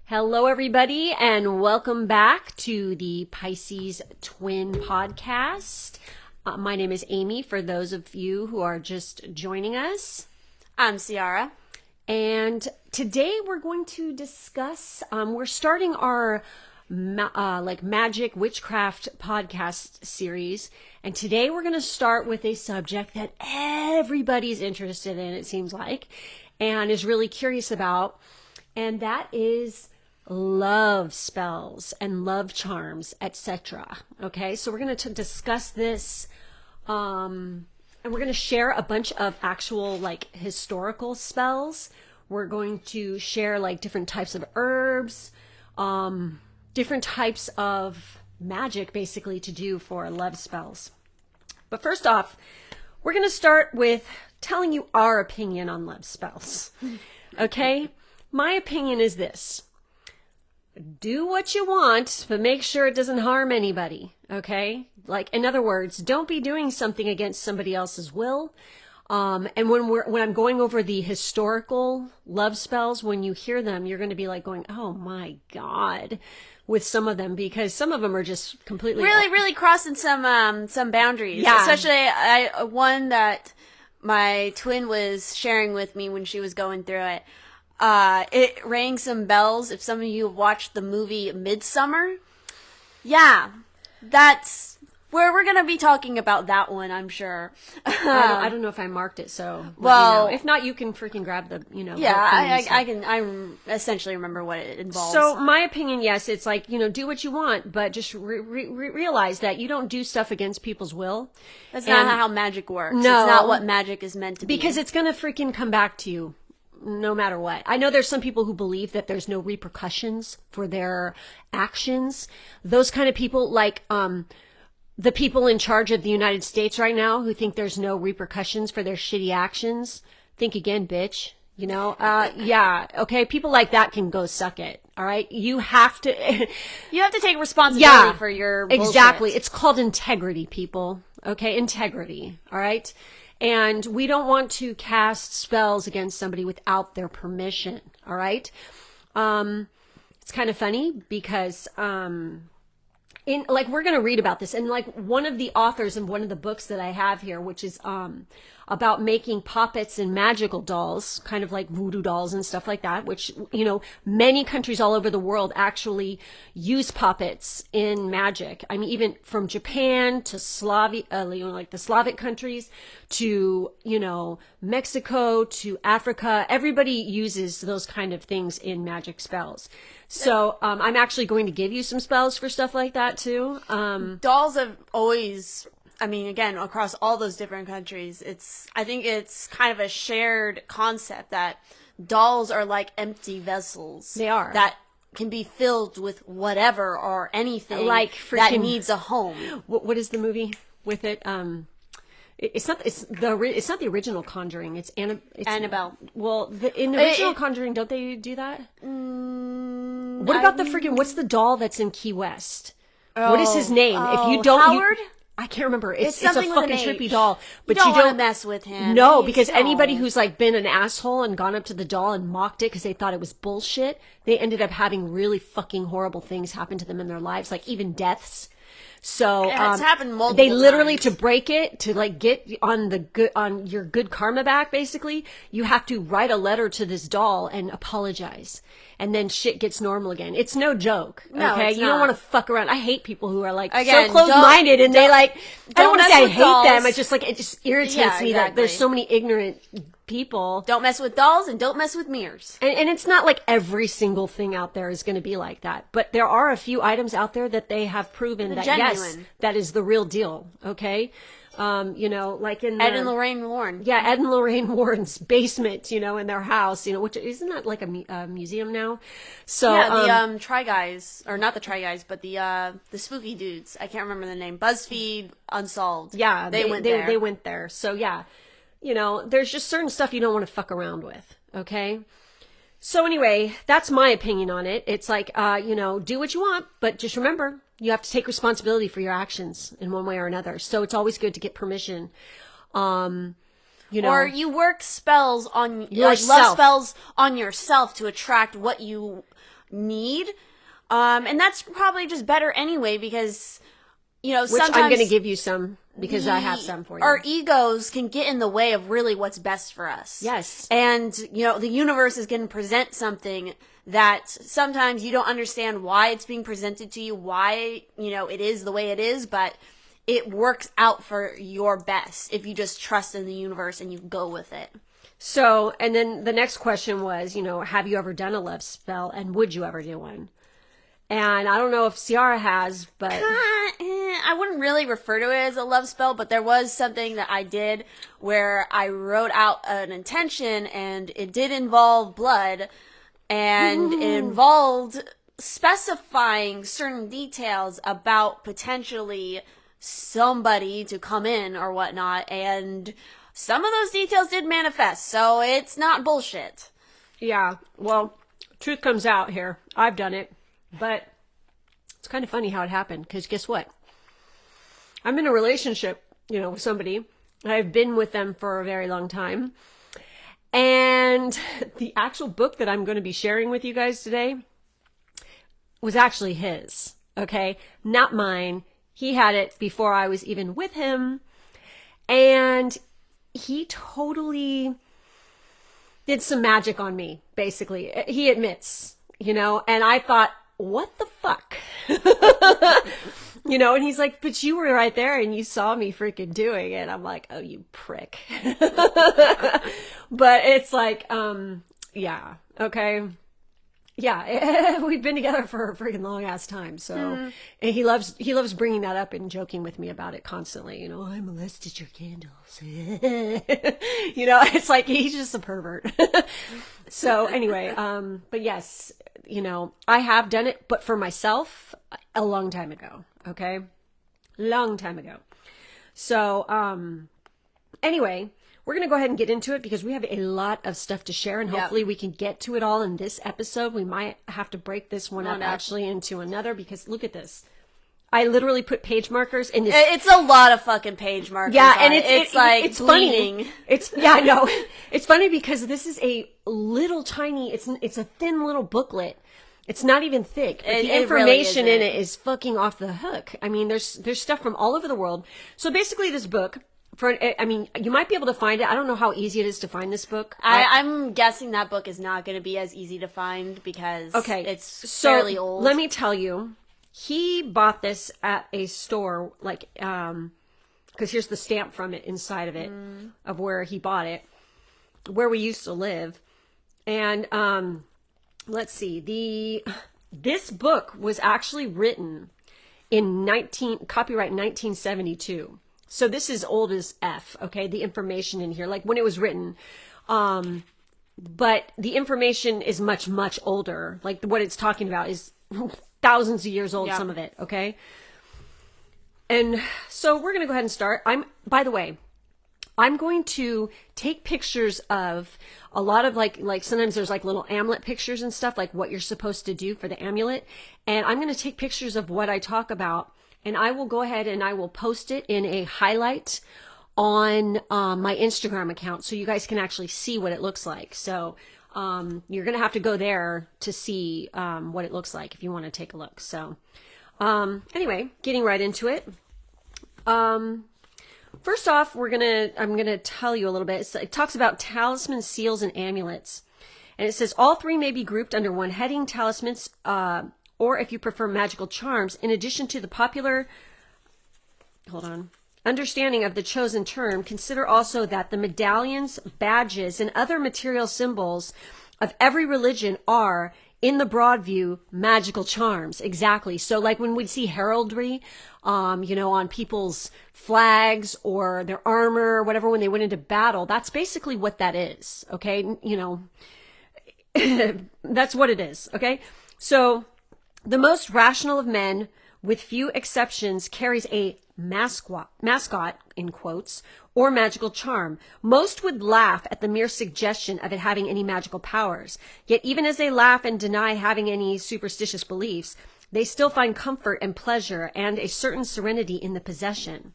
Hello, everybody, and welcome back to the Pisces-Twin podcast. My name is Amy, for those of you who are just joining us. I'm Ciara. And today we're going to discuss, we're starting our magic witchcraft podcast series. And today we're going to start with a subject that everybody's interested in, it seems like, and is really curious about. And that is love spells and love charms, etc. Okay, so we're going to discuss this, and we're going to share a bunch of actual historical spells. We're going to share different types of herbs, different types of magic basically to do for love spells. But first off, we're going to start with telling you our opinion on love spells. Okay? My opinion is this. Do what you want, but make sure it doesn't harm anybody, okay? In other words, don't be doing something against somebody else's will. And when I'm going over the historical love spells, when you hear them, you're going to be going, oh my God, with some of them, because some of them are just completely really crossing some boundaries. Yeah. Especially one that my twin was sharing with me when she was going through it. It rang some bells. If some of you have watched the movie Midsummer, yeah, that's where we're going to be talking about that one, I'm sure. I don't know if I marked it, so well, if not, you can freaking grab the, Yeah, I essentially remember what it involves. So my opinion, yes, it's do what you want, but just realize that you don't do stuff against people's will. That's not how magic works. No. It's not what magic is meant to be. Because it's going to freaking come back to you. No matter what. I know there's some people who believe that there's no repercussions for their actions. Those kind of people, the people in charge of the United States right now who think there's no repercussions for their shitty actions. Think again, bitch. Yeah. Okay. People like that can go suck it. All right. You have to take responsibility for your bullshit. Exactly. It's called integrity, people. Okay. Integrity. All right. And we don't want to cast spells against somebody without their permission. All right. It's kind of funny because, we're going to read about this, and one of the authors in one of the books that I have here, which is, about making puppets and magical dolls, kind of like voodoo dolls and stuff like that, which, many countries all over the world actually use puppets in magic. I mean, even from Japan to the Slavic countries to, Mexico to Africa, everybody uses those kind of things in magic spells. So, I'm actually going to give you some spells for stuff like that too. Dolls have always, again, across all those different countries, I think it's kind of a shared concept that dolls are like empty vessels. They are. That can be filled with whatever or anything that needs a home. What is the movie with it? It's not the original Conjuring. It's Annabelle. Well, in the original Conjuring, don't they do that? What about what's the doll that's in Key West? What is his name? If you don't, Howard? I can't remember. It's a something fucking with an trippy H. doll. But you don't want to mess with him. No, because anybody who's been an asshole and gone up to the doll and mocked it because they thought it was bullshit, they ended up having really fucking horrible things happen to them in their lives, even deaths. So it's happened multiple they literally times. To break it, to get on your good karma back, basically, you have to write a letter to this doll and apologize. And then shit gets normal again. It's no joke. No, okay? it's You not. don't want to fuck around. I hate people who are Again, so close-minded and they I don't want to say I hate dolls. them. It's just it just irritates me that there's so many ignorant people. Don't mess with dolls and don't mess with mirrors. And it's not every single thing out there is going to be like that. But there are a few items out there that they have proven that genuine. Yes, that is the real deal. Okay? In Ed and Lorraine Warren. Yeah, Ed and Lorraine Warren's basement, in their house, which isn't that a museum now? So yeah, the Try Guys, or not the Try Guys, but the spooky dudes. I can't remember the name. BuzzFeed Unsolved. Yeah, they went there. They went there. So yeah, there's just certain stuff you don't want to fuck around with. Okay. So anyway, that's my opinion on it. It's do what you want, but just remember, you have to take responsibility for your actions in one way or another. So it's always good to get permission. You know, or you work spells on yourself. love spells on yourself to attract what you need. And that's probably just better anyway, because, you know, which sometimes I'm going to give you some because I have some for you. Our egos can get in the way of really what's best for us. Yes. And, you know, the universe is going to present something that sometimes you don't understand why it's being presented to you, why, you know, it is the way it is, but it works out for your best if you just trust in the universe and you go with it. So, and then the next question was, you know, have you ever done a love spell, and would you ever do one? And I don't know if Ciara has, but I wouldn't really refer to it as a love spell, but there was something that I did where I wrote out an intention, and it did involve blood, and it involved specifying certain details about potentially somebody to come in or whatnot, and some of those details did manifest, so it's not bullshit. yeah, well, truth comes out here. I've done it. But it's kind of funny how it happened, because guess what? I'm in a relationship, you know, with somebody. I've been with them for a very long time. And the actual book that I'm going to be sharing with you guys today was actually his, okay? Not mine. He had it before I was even with him. And he totally did some magic on me, basically. He admits, you know, and I thought, what the fuck? You know, and he's like, but you were right there and you saw me freaking doing it. I'm like, oh, you prick. But it's like, yeah, okay. Yeah, we've been together for a freaking long ass time. So and he loves bringing that up and joking with me about it constantly. You know, I molested your candles. You know, it's like he's just a pervert. So anyway, but yes, you know, I have done it, but for myself a long time ago. Okay. Long time ago. So, anyway, we're going to go ahead and get into it because we have a lot of stuff to share, and hopefully we can get to it all in this episode. We might have to break this one up actually into another, because look at this. I literally put page markers in this. It's a lot of fucking page markers. Yeah, and it's like it's bleeding. Funny. Yeah, I know. It's funny because this is a little tiny. It's a thin little booklet. It's not even thick, but the information really in it is fucking off the hook. I mean, there's stuff from all over the world. So basically, this book. I mean, you might be able to find it. I don't know how easy it is to find this book. I'm guessing that book is not going to be as easy to find because it's fairly old. Let me tell you, he bought this at a store, like, because here's the stamp from it inside of it, of where he bought it, where we used to live. And let's see, this book was actually written in copyright 1972. So this is old as F, okay? The information in here, like when it was written. But the information is much, much older. Like what it's talking about is thousands of years old, some of it, okay? And so we're going to go ahead and start. By the way, I'm going to take pictures of a lot of like sometimes there's like little amulet pictures and stuff, like what you're supposed to do for the amulet. And I'm going to take pictures of what I talk about. And I will go ahead and I will post it in a highlight on my Instagram account so you guys can actually see what it looks like. So you're going to have to go there to see what it looks like if you want to take a look. So anyway, getting right into it. First off, I'm going to tell you a little bit. It talks about talismans, seals, and amulets. And it says all three may be grouped under one heading: talismans, or if you prefer, magical charms. In addition to the popular understanding of the chosen term, consider also that the medallions, badges, and other material symbols of every religion are, in the broad view, magical charms. Exactly. So like when we'd see heraldry, you know, on people's flags or their armor or whatever, when they went into battle, that's basically what that is. Okay. You know, that's what it is. Okay. So the most rational of men, with few exceptions, carries a mascot, in quotes, or magical charm. Most would laugh at the mere suggestion of it having any magical powers. Yet even as they laugh and deny having any superstitious beliefs, they still find comfort and pleasure and a certain serenity in the possession.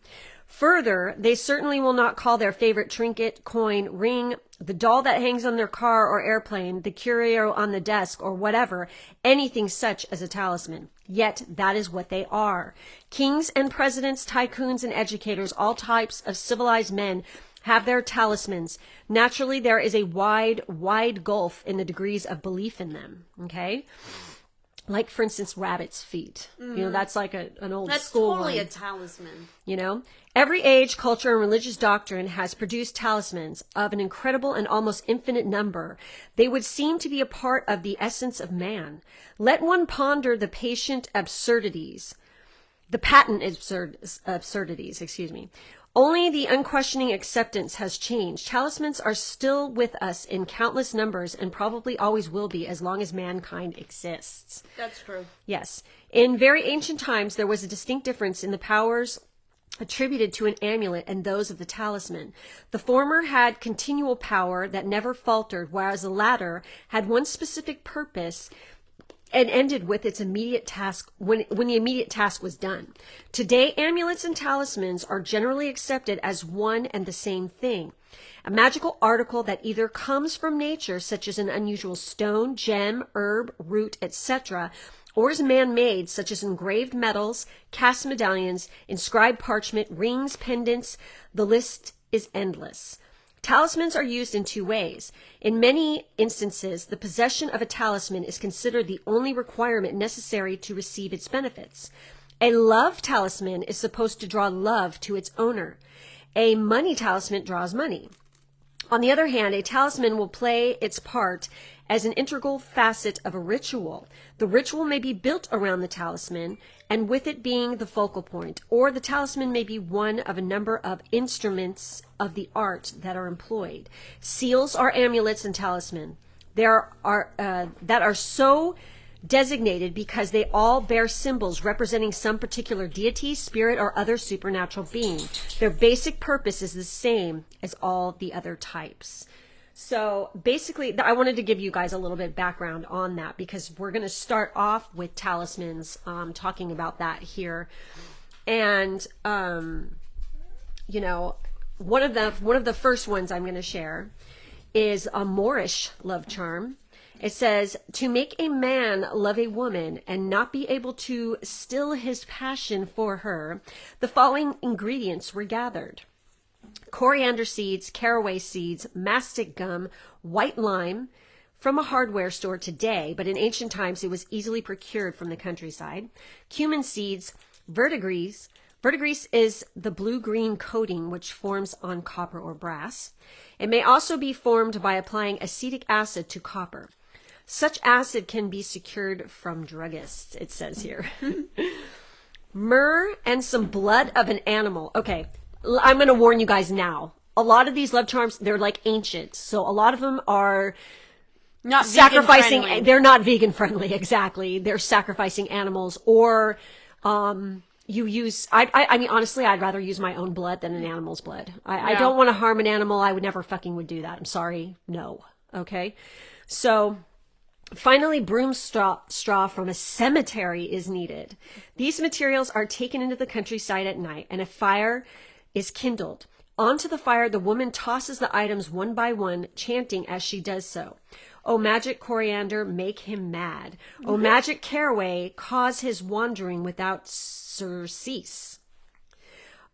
Further, they certainly will not call their favorite trinket, coin, ring, the doll that hangs on their car or airplane, the curio on the desk, or whatever, anything such as a talisman. Yet that is what they are. Kings and presidents, tycoons and educators, all types of civilized men have their talismans. Naturally, there is a wide gulf in the degrees of belief in them. Okay? Like, for instance, rabbit's feet. You know, that's like an old school That's totally one. a talisman. You know, every age, culture, and religious doctrine has produced talismans of an incredible and almost infinite number. They would seem to be a part of the essence of man. Let one ponder the patent absurdities, excuse me. Only the unquestioning acceptance has changed. Talismans are still with us in countless numbers and probably always will be as long as mankind exists. That's true. Yes. In very ancient times, there was a distinct difference in the powers attributed to an amulet and those of the talisman. The former had continual power that never faltered, whereas the latter had one specific purpose and ended with its immediate task when the immediate task was done. Today, amulets and talismans are generally accepted as one and the same thing. A magical article that either comes from nature, such as an unusual stone, gem, herb, root, etc., or is man-made, such as engraved metals, cast medallions, inscribed parchment, rings, pendants. The list is endless. Talismans are used in two ways. In many instances, the possession of a talisman is considered the only requirement necessary to receive its benefits. A love talisman is supposed to draw love to its owner. A money talisman draws money. On the other hand, a talisman will play its part as an integral facet of a ritual. The ritual may be built around the talisman, and with it being the focal point, or the talisman may be one of a number of instruments of the art that are employed. Seals are amulets and talisman. There are that are so designated because they all bear symbols representing some particular deity, spirit, or other supernatural being. Their basic purpose is the same as all the other types. So basically, I wanted to give you guys a little bit of background on that because we're going to start off with talismans, talking about that here. And, you know, one of the first ones I'm going to share is a Moorish love charm. It says, to make a man love a woman and not be able to still his passion for her, the following ingredients were gathered: coriander seeds, caraway seeds, mastic gum, white lime from a hardware store today, but in ancient times it was easily procured from the countryside, cumin seeds, verdigris. Verdigris is the blue-green coating which forms on copper or brass. It may also be formed by applying acetic acid to copper. Such acid can be secured from druggists, it says here. Myrrh and some blood of an animal. Okay, I'm going to warn you guys now. A lot of these love charms, they're like ancient. So a lot of them are not sacrificing. vegan-friendly. They're not vegan friendly, exactly. They're sacrificing animals, or you use, I mean, honestly, I'd rather use my own blood than an animal's blood. I don't want to harm an animal. I would never fucking would do that. I'm sorry. No. Okay. So finally, broom straw from a cemetery is needed. These materials are taken into the countryside at night, and a fire is kindled. Onto the fire, the woman tosses the items one by one, chanting as she does so. O magic coriander, make him mad. O magic caraway, cause his wandering without surcease.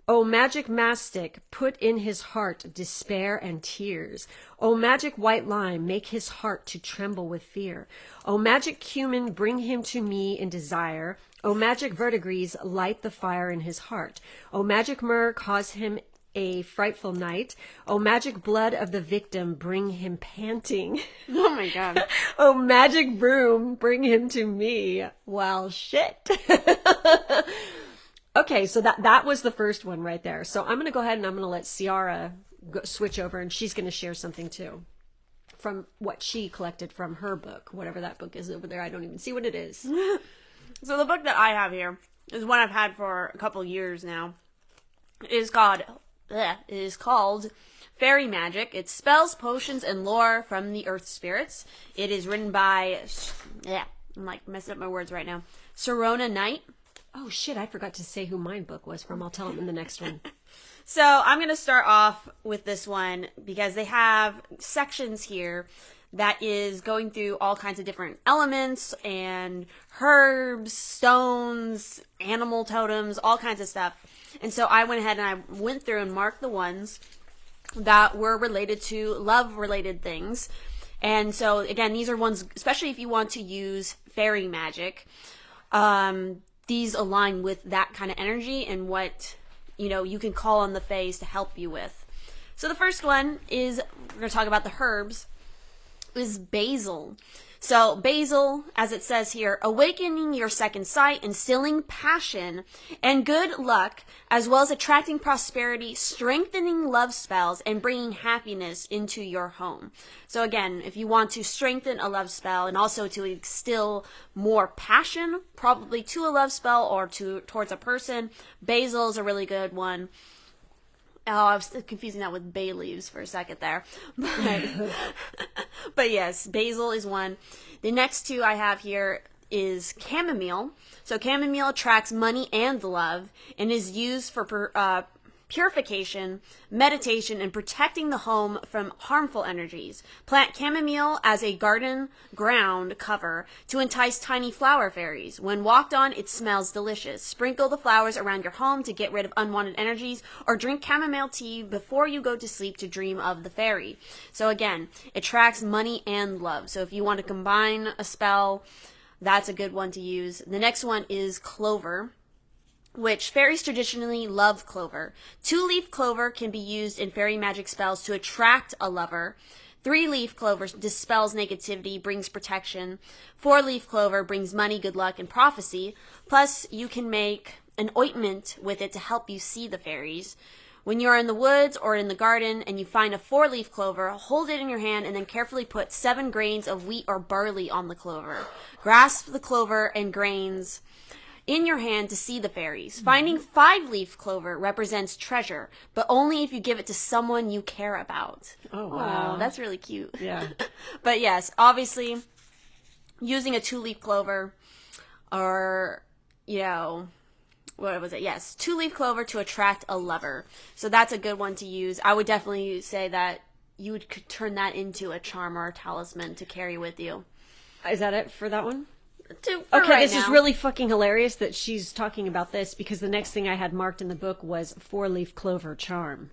O magic mastic, put in his heart despair and tears. O magic white lime, make his heart to tremble with fear. O magic cumin, bring him to me in desire. O magic verdigris, light the fire in his heart. O magic myrrh, cause him a frightful night. O magic blood of the victim, bring him panting. Oh my God. O magic broom, bring him to me. Well, shit. Okay, so that was the first one right there. So I'm going to go ahead and I'm going to let Ciara switch over, and she's going to share something too from what she collected from her book, whatever that book is over there. I don't even see what it is. So the book that I have here is one I've had for a couple years now. It is called Fairy Magic. It's spells, potions, and lore from the earth spirits. It is written by, I'm like messing up my words right now, Serona Knight. Oh shit, I forgot to say who my book was from. I'll tell them in the next one. So I'm going to start off with this one because they have sections here that is going through all kinds of different elements and herbs, stones, animal totems, all kinds of stuff. And so I went ahead and I went through and marked the ones that were related to love-related things. And so, again, these are ones, especially if you want to use fairy magic, these align with that kind of energy and what, you can call on the fays to help you with. So the first one is, we're going to talk about the herbs, is basil. So basil, as it says here, awakening your second sight, instilling passion and good luck, as well as attracting prosperity, strengthening love spells, and bringing happiness into your home. So again, if you want to strengthen a love spell and also to instill more passion, probably to a love spell or towards a person, basil is a really good one. Oh, I was confusing that with bay leaves for a second there. But yes, basil is one. The next two I have here is chamomile. So chamomile attracts money and love and is used for purification, meditation, and protecting the home from harmful energies. Plant chamomile as a garden ground cover to entice tiny flower fairies. When walked on, it smells delicious. Sprinkle the flowers around your home to get rid of unwanted energies, or drink chamomile tea before you go to sleep to dream of the fairy. So again, it attracts money and love. So if you want to combine a spell, that's a good one to use. The next one is clover, which fairies traditionally love clover. 2-leaf clover can be used in fairy magic spells to attract a lover. 3-leaf clover dispels negativity, brings protection. 4-leaf clover brings money, good luck, and prophecy. Plus, you can make an ointment with it to help you see the fairies. When you're in the woods or in the garden and you find a 4-leaf clover, hold it in your hand and then carefully put 7 grains of wheat or barley on the clover. Grasp the clover and grains in your hand to see the fairies. Finding 5-leaf clover represents treasure, but only if you give it to someone you care about. Oh, wow. Oh, that's really cute. Yeah. But yes, obviously, using a 2-leaf clover or, what was it? Yes, 2-leaf clover to attract a lover. So that's a good one to use. I would definitely say that you could turn that into a charm or a talisman to carry with you. Is that it for that one? Okay, this is really fucking hilarious that she's talking about this, because the next thing I had marked in the book was 4-leaf clover charm.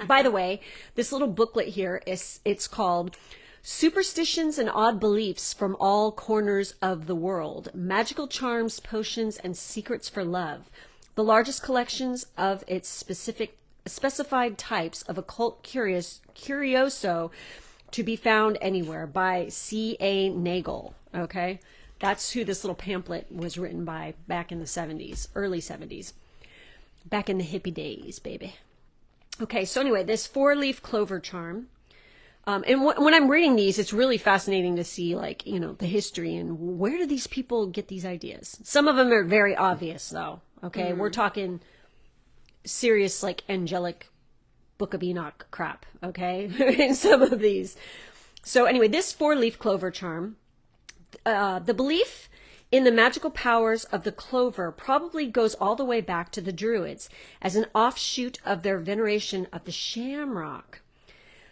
By the way, this little booklet here it's called Superstitions and Odd Beliefs from All Corners of the World: Magical Charms, Potions, and Secrets for Love. The largest collections of its specified types of occult curioso to be found anywhere, by C.A. Nagel. Okay? That's who this little pamphlet was written by back in the 70s, early 70s. Back in the hippie days, baby. Okay, so anyway, this 4-leaf clover charm. And when I'm reading these, it's really fascinating to see, the history and where do these people get these ideas. Some of them are very obvious, though. Okay, Mm-hmm. We're talking serious, angelic Book of Enoch crap, okay, in some of these. So anyway, this 4-leaf clover charm, the belief in the magical powers of the clover probably goes all the way back to the Druids as an offshoot of their veneration of the shamrock.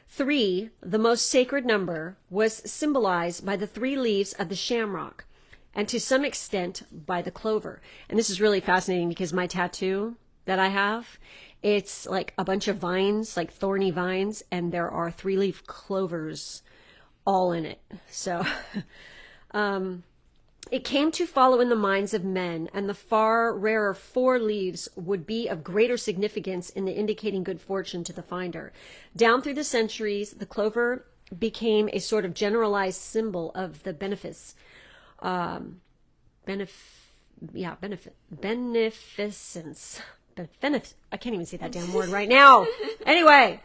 3, the most sacred number, was symbolized by the 3 leaves of the shamrock, and to some extent by the clover. And this is really fascinating because my tattoo that I have, it's like a bunch of vines, like thorny vines, and there are 3-leaf clovers all in it. So it came to follow in the minds of men, and the far rarer 4 leaves would be of greater significance in the indicating good fortune to the finder. Down through the centuries, the clover became a sort of generalized symbol of the beneficence. I can't even say that damn word right now. Anyway,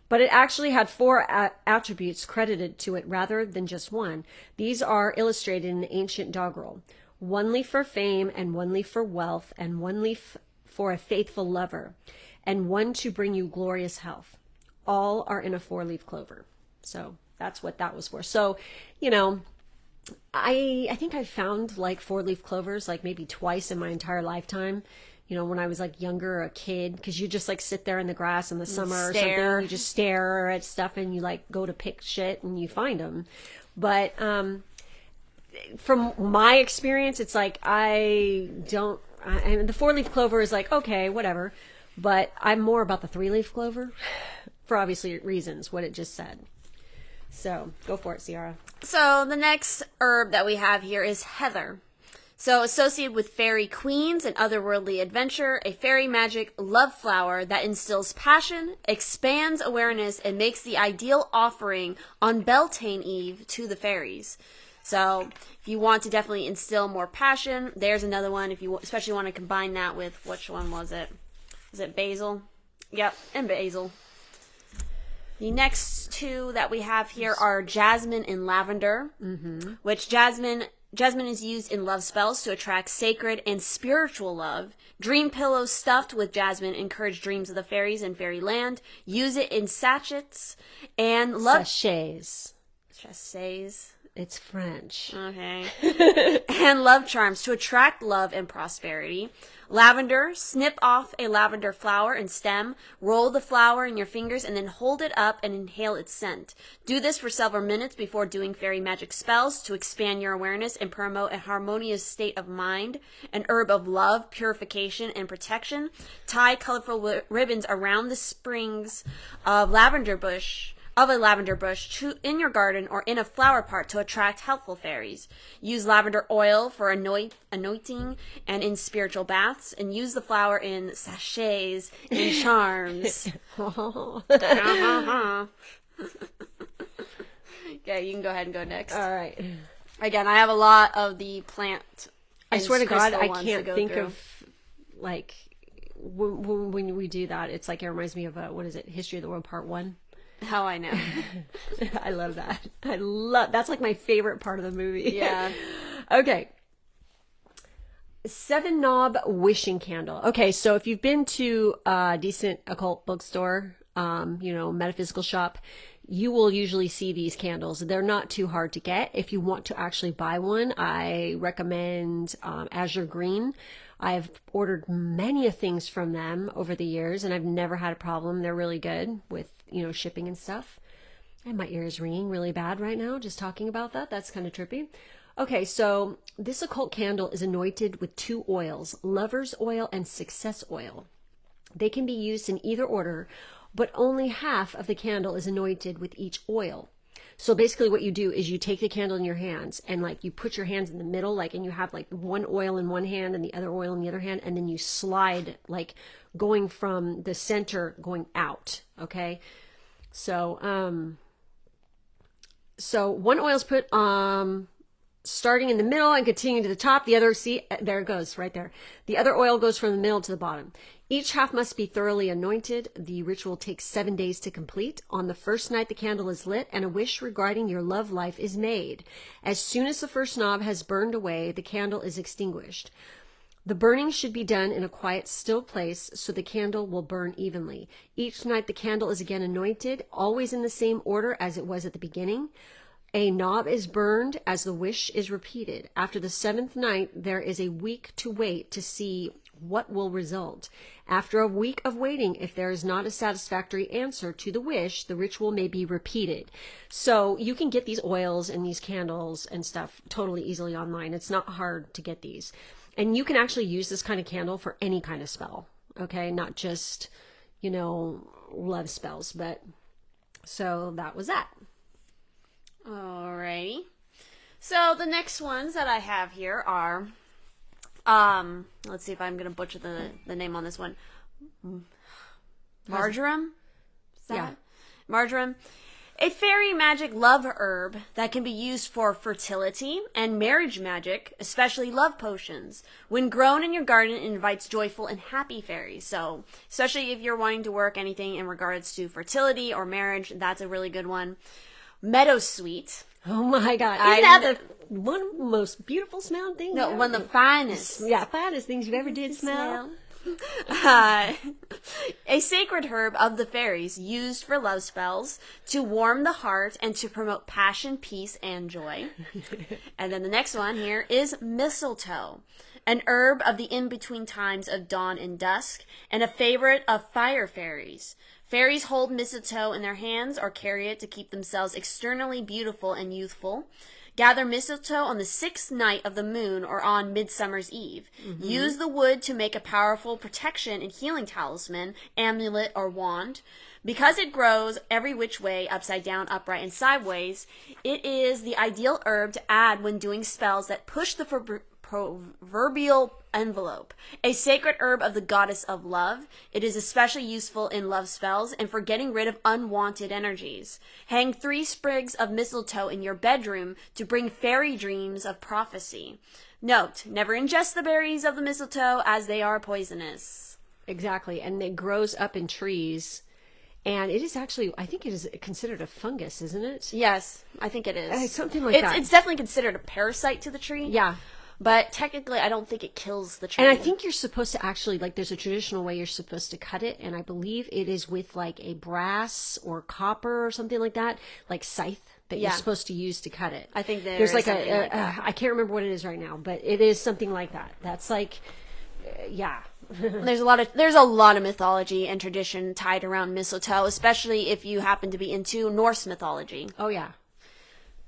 but it actually had 4 attributes credited to it rather than just 1. These are illustrated in the ancient doggerel: 1 leaf for fame, and 1 leaf for wealth, and 1 leaf for a faithful lover, and 1 to bring you glorious health. All are in a 4-leaf clover. So that's what that was for. So, I think I've found 4-leaf clovers maybe twice in my entire lifetime. when I was like younger, or a kid, because you just like sit there in the grass in the summer or stare. something. You just stare at stuff and you like go to pick shit and you find them. But from my experience, it's like and the 4-leaf clover is like, okay, whatever. But I'm more about the 3-leaf clover for obviously reasons, what it just said. So go for it, Ciara. So the next herb that we have here is heather. So associated with fairy queens and otherworldly adventure, a fairy magic love flower that instills passion, expands awareness, and makes the ideal offering on Beltane Eve to the fairies. So if you want to definitely instill more passion, there's another one. If you especially want to combine that with, which one was it? Was it basil? Yep, and basil. The next two that we have here are jasmine and lavender, which jasmine is used in love spells to attract sacred and spiritual love. Dream pillows stuffed with jasmine encourage dreams of the fairies in fairyland. Use it in sachets and love... Sachets. Sachets. It's French. Okay. And love charms to attract love and prosperity. Lavender, snip off a lavender flower and stem, roll the flower in your fingers, and then hold it up and inhale its scent. Do this for several minutes before doing fairy magic spells to expand your awareness and promote a harmonious state of mind. An herb of love, purification, and protection. Tie colorful ribbons around the springs of a lavender bush in your garden or in a flower pot to attract helpful fairies. Use lavender oil for anointing and in spiritual baths, and use the flower in sachets and charms. Okay, you can go ahead and go next. All right. Again, I have a lot of the plant. I swear to God, I ones can't to go think through. of, like, when we do that, it's like, it reminds me of, what is it, History of the World Part 1? How I know. I love that. That's like my favorite part of the movie. Yeah. Okay. 7-knob wishing candle. Okay, so if you've been to a decent occult bookstore, metaphysical shop, you will usually see these candles. They're not too hard to get. If you want to actually buy one, I recommend Azure Green. I've ordered many of things from them over the years, and I've never had a problem. They're really good with, shipping and stuff. And my ear is ringing really bad right now, just talking about that. That's kind of trippy. Okay, so this occult candle is anointed with 2 oils, lover's oil and success oil. They can be used in either order, but only half of the candle is anointed with each oil. So basically what you do is you take the candle in your hands and like you put your hands in the middle, like, and you have like one oil in one hand and the other oil in the other hand, and then you slide like going from the center going out. Okay. So one oil is put starting in the middle and continuing to the top. The other, see, there it goes right there. The other oil goes from the middle to the bottom. Each half must be thoroughly anointed. The ritual takes 7 days to complete. On the first night, the candle is lit and a wish regarding your love life is made. As soon as the first knob has burned away, the candle is extinguished. The burning should be done in a quiet, still place so the candle will burn evenly. Each night, the candle is again anointed, always in the same order as it was at the beginning. A knob is burned as the wish is repeated. After the 7th night, there is a week to wait to see what will result. After a week of waiting, if there is not a satisfactory answer to the wish, the ritual may be repeated. So you can get these oils and these candles and stuff totally easily online. It's not hard to get these. And you can actually use this kind of candle for any kind of spell, okay? Not just, love spells, but so that was that. Alrighty. So the next ones that I have here are, let's see if I'm gonna butcher the name on this one. Marjoram? Yeah. Marjoram. A fairy magic love herb that can be used for fertility and marriage magic, especially love potions. When grown in your garden, it invites joyful and happy fairies. So, especially if you're wanting to work anything in regards to fertility or marriage, that's a really good one. Meadowsweet. Oh my God. Isn't that one of the most beautiful smelling things? No, one of the finest. Yeah, finest things you ever did smell. A sacred herb of the fairies used for love spells to warm the heart and to promote passion, peace, and joy. And then the next one here is mistletoe. an herb of the in-between times of dawn and dusk, and a favorite of fire fairies. Fairies hold mistletoe in their hands or carry it to keep themselves externally beautiful and youthful. Gather mistletoe on the 6th night of the moon or on Midsummer's Eve. Mm-hmm. Use the wood to make a powerful protection and healing talisman, amulet, or wand. Because it grows every which way, upside down, upright, and sideways, it is the ideal herb to add when doing spells that push the proverbial envelope. A sacred herb of the goddess of love, it is especially useful in love spells and for getting rid of unwanted energies. Hang 3 sprigs of mistletoe in your bedroom to bring fairy dreams of prophecy. Note, never ingest the berries of the mistletoe as they are poisonous. Exactly, and it grows up in trees. And it is actually, I think it is considered a fungus, isn't it? Yes, I think it is. Something like that. It's definitely considered a parasite to the tree. Yeah. But technically, I don't think it kills the tree. And I think you're supposed to actually, like, there's a traditional way you're supposed to cut it. And I believe it is with, like, a brass or copper or something like that, like scythe that you're supposed to use to cut it. I think there's like I can't remember what it is right now, but it is something like that. That's like, yeah. There's a lot of mythology and tradition tied around mistletoe, especially if you happen to be into Norse mythology. Oh yeah.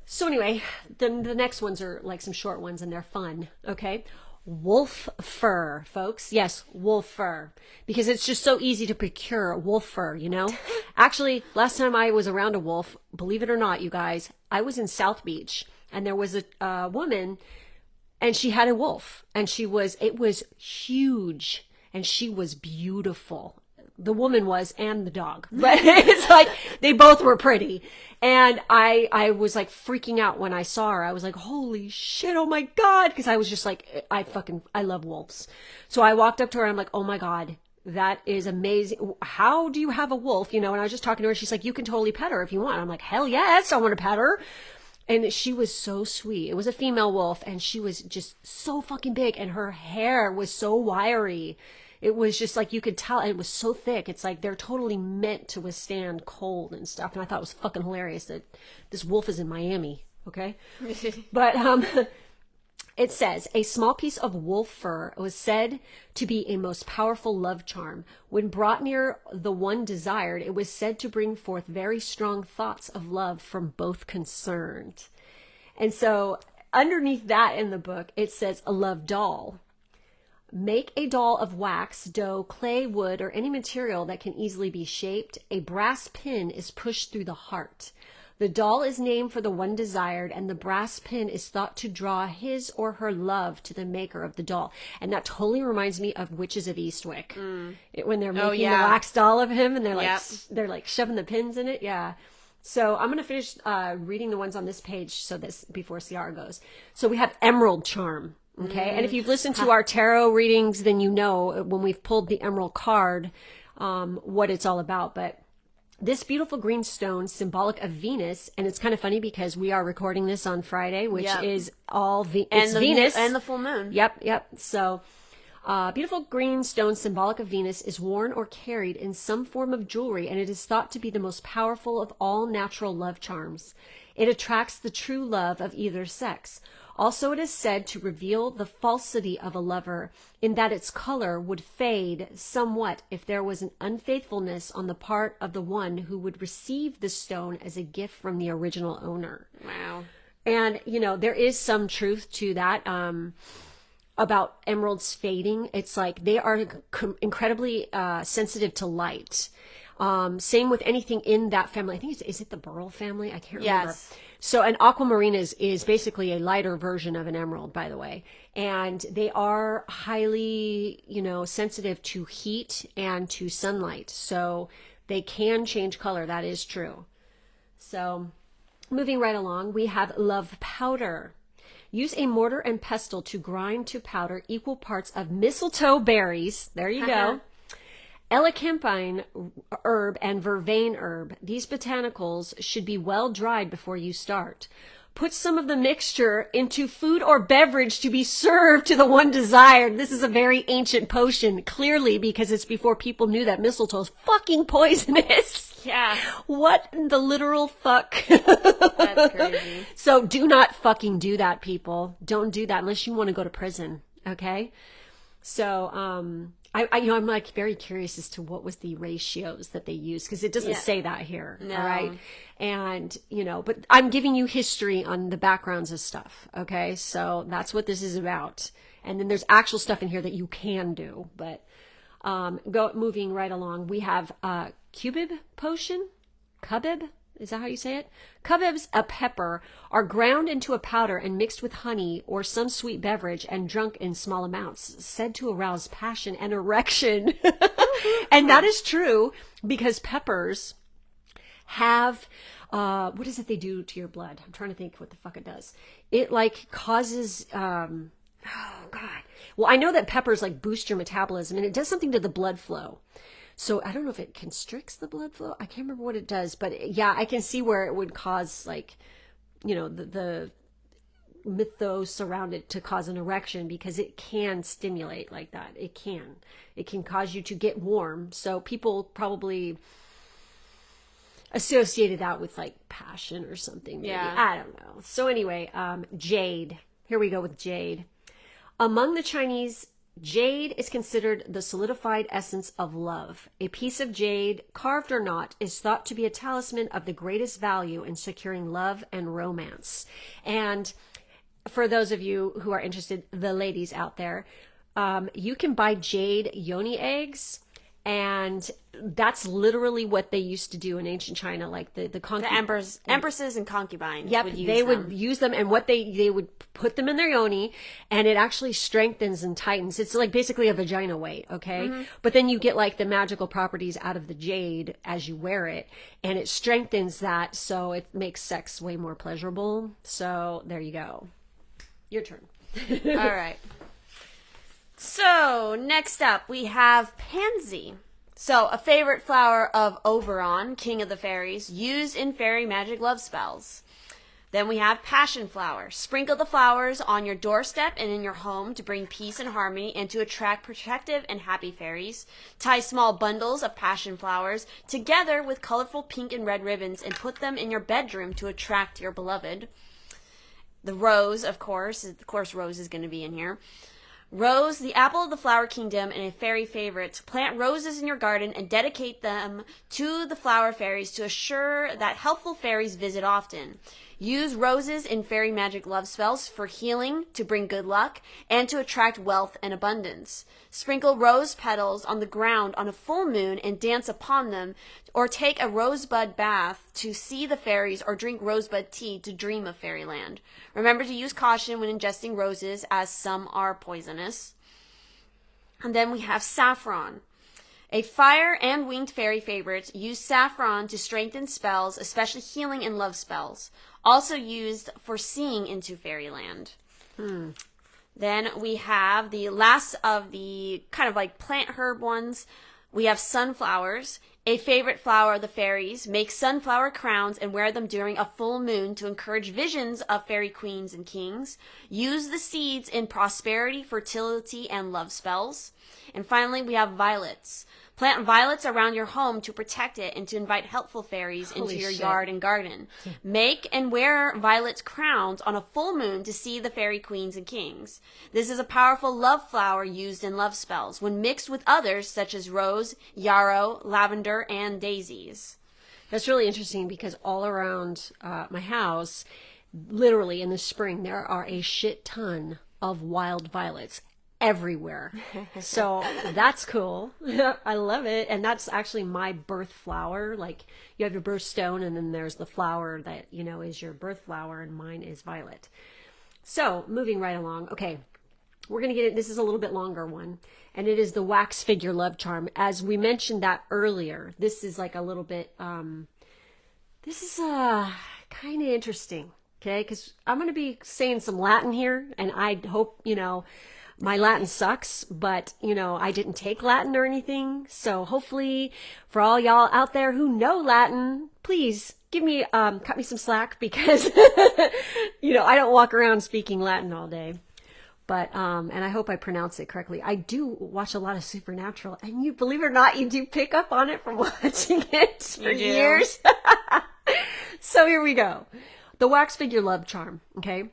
So anyway, the next ones are like some short ones and they're fun. Okay, wolf fur, folks. Yes, wolf fur, because it's just so easy to procure wolf fur. You know, actually, last time I was around a wolf, believe it or not, you guys, I was in South Beach and there was a woman, and she had a wolf, and it was huge. And she was beautiful. The woman was, and the dog. But it's like, they both were pretty. And I was like freaking out when I saw her. I was like, holy shit, oh my God. Because I was just like, I love wolves. So I walked up to her and I'm like, oh my God, that is amazing. How do you have a wolf? You know, and I was just talking to her. She's like, you can totally pet her if you want. I'm like, hell yes, I want to pet her. And she was so sweet. It was a female wolf, and she was just so fucking big, and her hair was so wiry. It was just like, you could tell, and it was so thick. It's like they're totally meant to withstand cold and stuff. And I thought it was fucking hilarious that this wolf is in Miami. Okay. But, it says, a small piece of wolf fur was said to be a most powerful love charm. When brought near the one desired, it was said to bring forth very strong thoughts of love from both concerned. And so underneath that in the book, it says a love doll. Make a doll of wax, dough, clay, wood, or any material that can easily be shaped. A brass pin is pushed through the heart. The doll is named for the one desired, and the brass pin is thought to draw his or her love to the maker of the doll. And that totally reminds me of Witches of Eastwick. When they're making the wax doll of him, and they're like shoving the pins in it. Yeah. So I'm going to finish reading the ones on this page before Ciara goes. So we have Emerald Charm. Okay. And if you've listened to our tarot readings, then you know when we've pulled the emerald card, what it's all about. But this beautiful green stone, symbolic of Venus, and it's kind of funny because we are recording this on Friday, which is all Venus. And the full moon. Yep. So, beautiful green stone, symbolic of Venus, is worn or carried in some form of jewelry, and it is thought to be the most powerful of all natural love charms. It attracts the true love of either sex. Also, it is said to reveal the falsity of a lover in that its color would fade somewhat if there was an unfaithfulness on the part of the one who would receive the stone as a gift from the original owner. Wow. And, you know, there is some truth to that about emeralds fading. It's like they are incredibly sensitive to light. Same with anything in that family. I think is it the Burl family? I can't remember. Yes. So an aquamarine is basically a lighter version of an emerald, by the way. And they are highly, sensitive to heat and to sunlight. So they can change color. That is true. So moving right along, we have love powder. Use a mortar and pestle to grind to powder equal parts of mistletoe berries. There you go. Elecampane herb and vervain herb. These botanicals should be well dried before you start. Put some of the mixture into food or beverage to be served to the one desired. This is a very ancient potion, clearly because it's before people knew that mistletoe is fucking poisonous. Yeah. What the literal fuck? That's crazy. So do not fucking do that, people. Don't do that unless you want to go to prison. Okay. So, I'm like very curious as to what was the ratios that they used, because it doesn't say that here. No. All right. And, but I'm giving you history on the backgrounds of stuff. Okay. So that's what this is about. And then there's actual stuff in here that you can do, but, moving right along, we have, cubib potion, cubib. Is that how you say it? Cubibs, a pepper, are ground into a powder and mixed with honey or some sweet beverage and drunk in small amounts, said to arouse passion and erection. And that is true, because peppers have, what is it they do to your blood? I'm trying to think what the fuck it does. It like causes, oh God. Well, I know that peppers like boost your metabolism, and it does something to the blood flow. So I don't know if it constricts the blood flow. I can't remember what it does, but yeah, I can see where it would cause like, the mythos around it to cause an erection, because it can stimulate like that. It can cause you to get warm. So people probably associated that with like passion or something. Maybe. Yeah. I don't know. So anyway, jade. Here we go with jade. Among the Chinese, jade is considered the solidified essence of love. A piece of jade, carved or not, is thought to be a talisman of the greatest value in securing love and romance. And for those of you who are interested, the ladies out there, you can buy jade yoni eggs, and that's literally what they used to do in ancient China, like the empresses and concubines. Yep, would use them, and what they would put them in their yoni, and it actually strengthens and tightens. It's like basically a vagina weight, okay? Mm-hmm. But then you get like the magical properties out of the jade as you wear it, and it strengthens that, so it makes sex way more pleasurable. So there you go. Your turn. All right. So, next up, we have pansy. So, a favorite flower of Oberon, king of the fairies, used in fairy magic love spells. Then we have passion flower. Sprinkle the flowers on your doorstep and in your home to bring peace and harmony and to attract protective and happy fairies. Tie small bundles of passion flowers together with colorful pink and red ribbons and put them in your bedroom to attract your beloved. The rose, of course rose is going to be in here. Rose, the apple of the flower kingdom and a fairy favorite. Plant roses in your garden and dedicate them to the flower fairies to assure that helpful fairies visit often. Use roses in fairy magic love spells for healing, to bring good luck, and to attract wealth and abundance. Sprinkle rose petals on the ground on a full moon and dance upon them, or take a rosebud bath to see the fairies, or drink rosebud tea to dream of fairyland. Remember to use caution when ingesting roses, as some are poisonous. And then we have saffron. A fire and winged fairy favorite, use saffron to strengthen spells, especially healing and love spells. Also used for seeing into fairyland. Then we have the last of the kind of like plant herb ones. We have sunflowers. A favorite flower of the fairies. Make sunflower crowns and wear them during a full moon to encourage visions of fairy queens and kings. Use the seeds in prosperity, fertility, and love spells. And finally, we have violets. Plant violets around your home to protect it and to invite helpful fairies into your yard and garden. Make and wear violet crowns on a full moon to see the fairy queens and kings. This is a powerful love flower used in love spells when mixed with others such as rose, yarrow, lavender, and daisies. That's really interesting, because all around my house, literally in the spring, there are a shit ton of wild violets everywhere. So that's cool. I love it. And that's actually my birth flower. Like, you have your birthstone, and then there's the flower that, is your birth flower, and mine is violet. So moving right along. Okay. We're going to get it. This is a little bit longer one, and it is the wax figure love charm. As we mentioned that earlier, this is like a little bit, this is kind of interesting. Okay. Cause I'm going to be saying some Latin here, and I hope, my Latin sucks, but, I didn't take Latin or anything. So hopefully for all y'all out there who know Latin, please give me, cut me some slack, because, I don't walk around speaking Latin all day. But, and I hope I pronounce it correctly. I do watch a lot of Supernatural, and you believe it or not, you do pick up on it from watching it for years. So here we go. The wax figure love charm. Okay.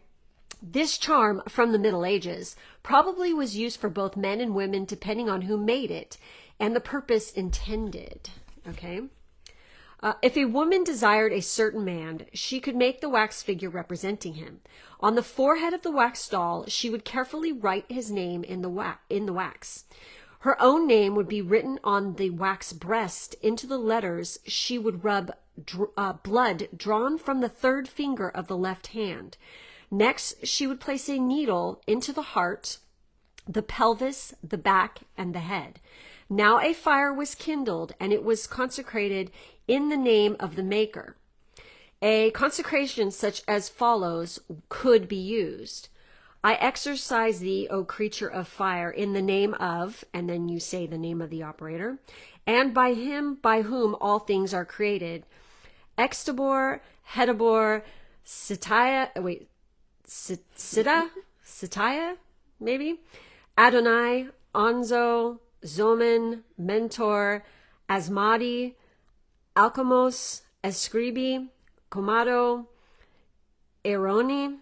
This charm from the Middle Ages probably was used for both men and women depending on who made it and the purpose intended. Okay. If a woman desired a certain man, she could make the wax figure representing him. On the forehead of the wax doll, she would carefully write his name in the wax. Her own name would be written on the wax breast. Into the letters, she would rub blood drawn from the third finger of the left hand. Next, she would place a needle into the heart, the pelvis, the back, and the head. Now a fire was kindled, and it was consecrated in the name of the maker. A consecration such as follows could be used. I exorcise thee, O creature of fire, in the name of, and then you say the name of the operator, and by him by whom all things are created. Extabor, Hedabor, Sitaya, Sitaya, maybe? Adonai, Onzo, Zomen, Mentor, Asmadi, Alchemos, Escribi, Comado, Erone,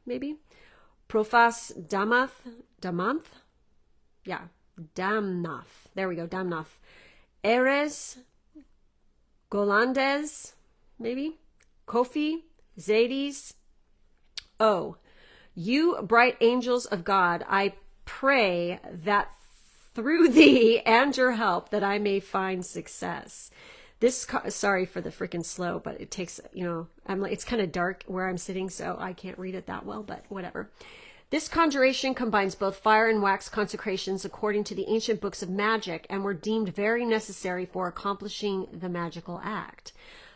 maybe? Profas, Damath? Yeah, Damnath. There we go, Damnath. Erez, Golandes, maybe? Kofi, Zades. Oh, you bright angels of God, I pray that through thee and your help that I may find success. Sorry for the freaking slow, but it takes, it's kind of dark where I'm sitting, so I can't read it that well, but whatever. This conjuration combines both fire and wax consecrations according to the ancient books of magic and were deemed very necessary for accomplishing the magical act.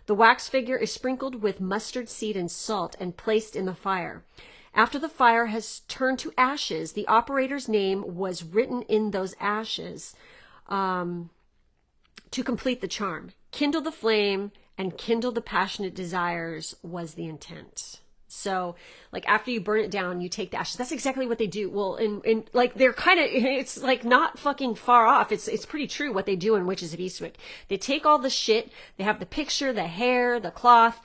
The wax figure is sprinkled with mustard seed and salt and placed in the fire. After the fire has turned to ashes, the operator's name was written in those ashes to complete the charm. Kindle the flame and kindle the passionate desires was the intent. So, like, after you burn it down, you take the ashes. That's exactly what they do. Well, in like, they're kind of, it's like not fucking far off. It's pretty true what they do in Witches of Eastwick. They take all the shit, they have the picture, the hair, the cloth,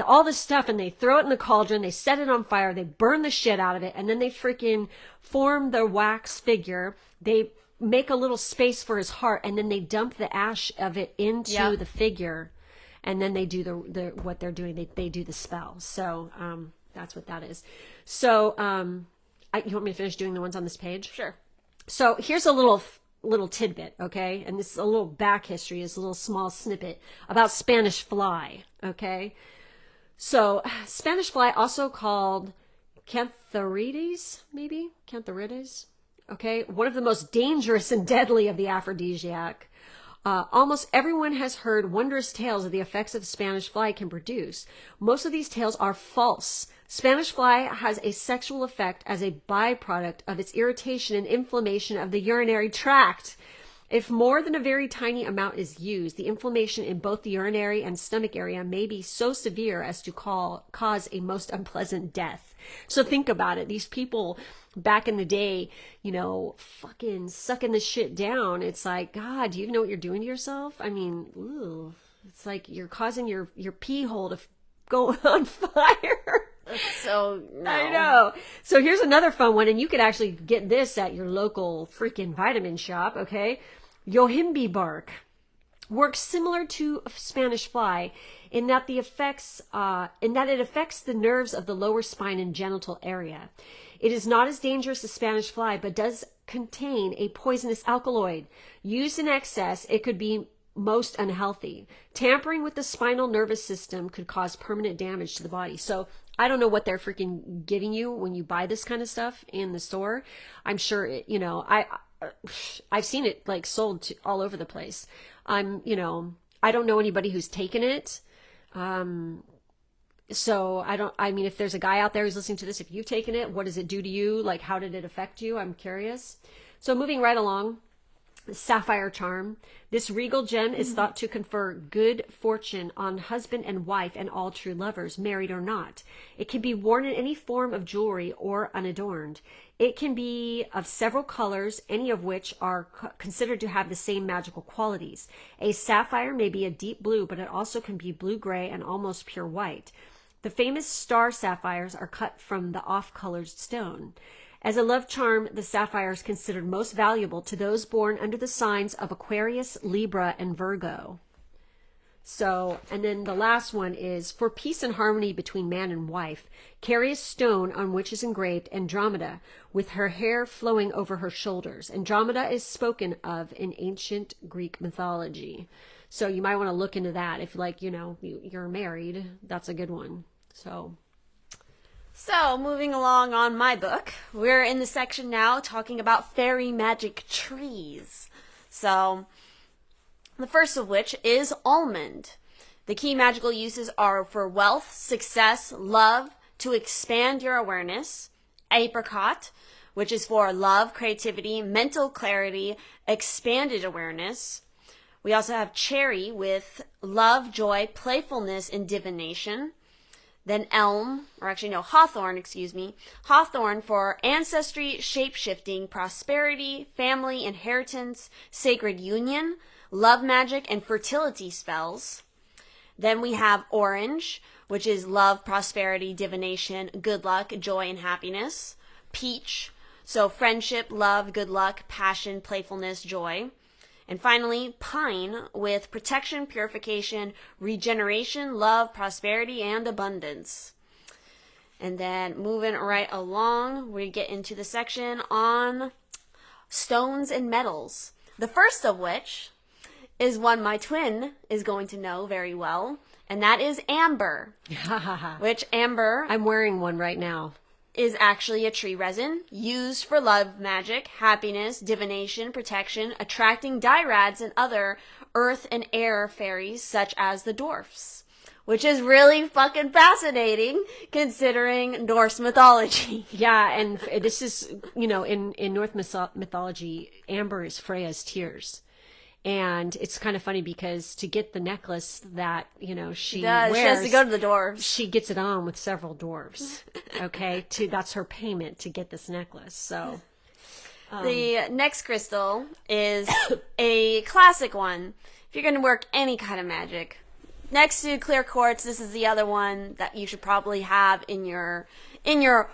all this stuff, and they throw it in the cauldron, they set it on fire, they burn the shit out of it, and then they freaking form the wax figure. They make a little space for his heart, and then they dump the ash of it into the figure, and then they do the what they're doing. They do the spell. So that's what that is. So you want me to finish doing the ones on this page? Sure. So here's a little tidbit, okay? And this is a little back history, is a little small snippet about Spanish fly, okay? So Spanish fly, also called cantharides, maybe? Cantharides? Okay, one of the most dangerous and deadly of the aphrodisiac. Almost everyone has heard wondrous tales of the effects of Spanish fly can produce. Most of these tales are false. Spanish fly has a sexual effect as a byproduct of its irritation and inflammation of the urinary tract. If more than a very tiny amount is used, the inflammation in both the urinary and stomach area may be so severe as to cause a most unpleasant death. So think about it. These people back in the day, fucking sucking this shit down. It's like, God, do you know what you're doing to yourself? I mean, it's like you're causing your pee hole to go on fire. That's so, no. I know. So here's another fun one, and you could actually get this at your local freaking vitamin shop, okay? Yohimbe bark works similar to Spanish fly in that it affects the nerves of the lower spine and genital area. It is not as dangerous as Spanish fly, but does contain a poisonous alkaloid. Used in excess, it could be most unhealthy. Tampering with the spinal nervous system could cause permanent damage to the body. So I don't know what they're freaking giving you when you buy this kind of stuff in the store. I'm sure I've seen it like sold all over the place. I don't know anybody who's taken it. So if there's a guy out there who's listening to this, if you've taken it, what does it do to you? Like, how did it affect you? I'm curious. So moving right along. Sapphire charm. This regal gem is thought to confer good fortune on husband and wife and all true lovers, married or not. It can be worn in any form of jewelry or unadorned. It can be of several colors, any of which are considered to have the same magical qualities. A sapphire may be a deep blue, but it also can be blue-gray and almost pure white. The famous star sapphires are cut from the off-colored stone. As a love charm, the sapphire is considered most valuable to those born under the signs of Aquarius, Libra, and Virgo. So, and then the last one is, for peace and harmony between man and wife, carry a stone on which is engraved Andromeda, with her hair flowing over her shoulders. Andromeda is spoken of in ancient Greek mythology. So you might want to look into that. If, like, you know, you're married, that's a good one. So moving along on my book, we're in the section now talking about fairy magic trees. So, the first of which is almond. The key magical uses are for wealth, success, love, to expand your awareness. Apricot, which is for love, creativity, mental clarity, expanded awareness. We also have cherry with love, joy, playfulness, and divination. Then hawthorn, Hawthorn for ancestry, shape-shifting, prosperity, family, inheritance, sacred union, love magic, and fertility spells. Then we have orange, which is love, prosperity, divination, good luck, joy, and happiness. Peach, so friendship, love, good luck, passion, playfulness, joy. And finally, pine with protection, purification, regeneration, love, prosperity, and abundance. And then moving right along, we get into the section on stones and metals. The first of which is one my twin is going to know very well, and that is amber. Which amber... I'm wearing one right now. ...is actually a tree resin used for love magic, happiness, divination, protection, attracting dryrads and other earth and air fairies such as the dwarfs, which is really fucking fascinating considering Norse mythology. Yeah, and this is, you know, in Norse mythology, amber is Freya's tears. And it's kind of funny because to get the necklace that, you know, she wears, she has to go to the dwarves. She gets it on with several dwarves. Okay, that's her payment to get this necklace. So the next crystal is a classic one. If you're going to work any kind of magic, next to clear quartz, this is the other one that you should probably have in your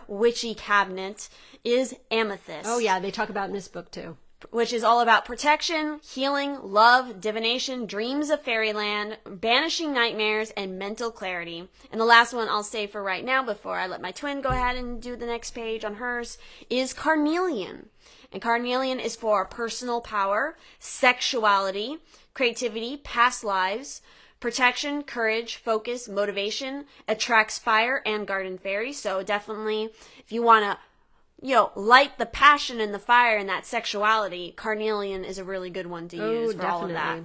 witchy cabinet, is amethyst. Oh yeah, they talk about in this book too. Which is all about protection, healing, love, divination, dreams of fairyland, banishing nightmares, and mental clarity. And the last one I'll say for right now before I let my twin go ahead and do the next page on hers is carnelian. And carnelian is for personal power, sexuality, creativity, past lives, protection, courage, focus, motivation, attracts fire and garden fairies. So definitely if you want to light the passion and the fire and that sexuality, carnelian is a really good one to use for all of that.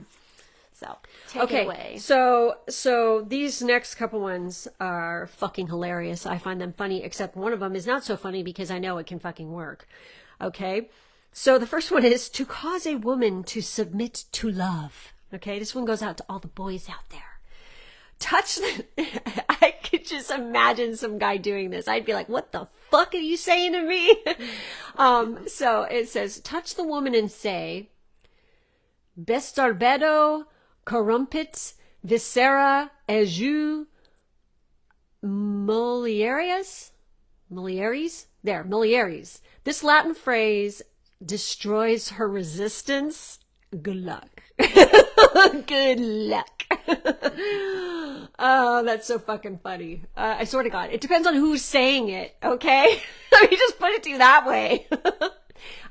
So, take it away. So these next couple ones are fucking hilarious. I find them funny, except one of them is not so funny because I know it can fucking work. Okay? So the first one is to cause a woman to submit to love. Okay? This one goes out to all the boys out there. I could just imagine some guy doing this. I'd be like, what the fuck are you saying to me? So it says, touch the woman and say, Bestarbedo corrumpit viscera ejus mulieris? Mulieris. This Latin phrase destroys her resistance. Good luck. Good luck. Oh, that's so fucking funny. I swear to God, it depends on who's saying it, okay? Let me just put it to you that way.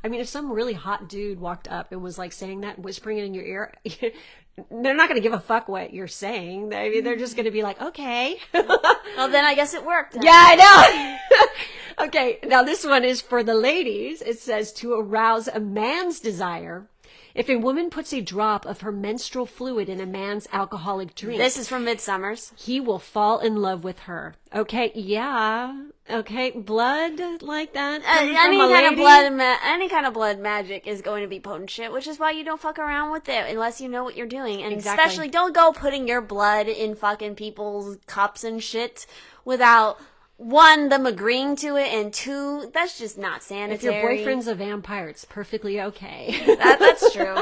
I mean, if some really hot dude walked up and was like saying that and whispering it in your ear, they're not going to give a fuck what you're saying. I mean, they're just going to be like, okay. Well, then I guess it worked. Then. Yeah, I know. Okay, now this one is for the ladies. It says to arouse a man's desire. If a woman puts a drop of her menstrual fluid in a man's alcoholic drink... This is from Midsummer's. ...he will fall in love with her. Okay, yeah. Okay, blood like that? Any kind of blood magic is going to be potent shit, which is why you don't fuck around with it unless you know what you're doing. And especially don't go putting your blood in fucking people's cups and shit without... one, them agreeing to it, and two, that's just not sanitary. If your boyfriend's a vampire, it's perfectly okay. That's true.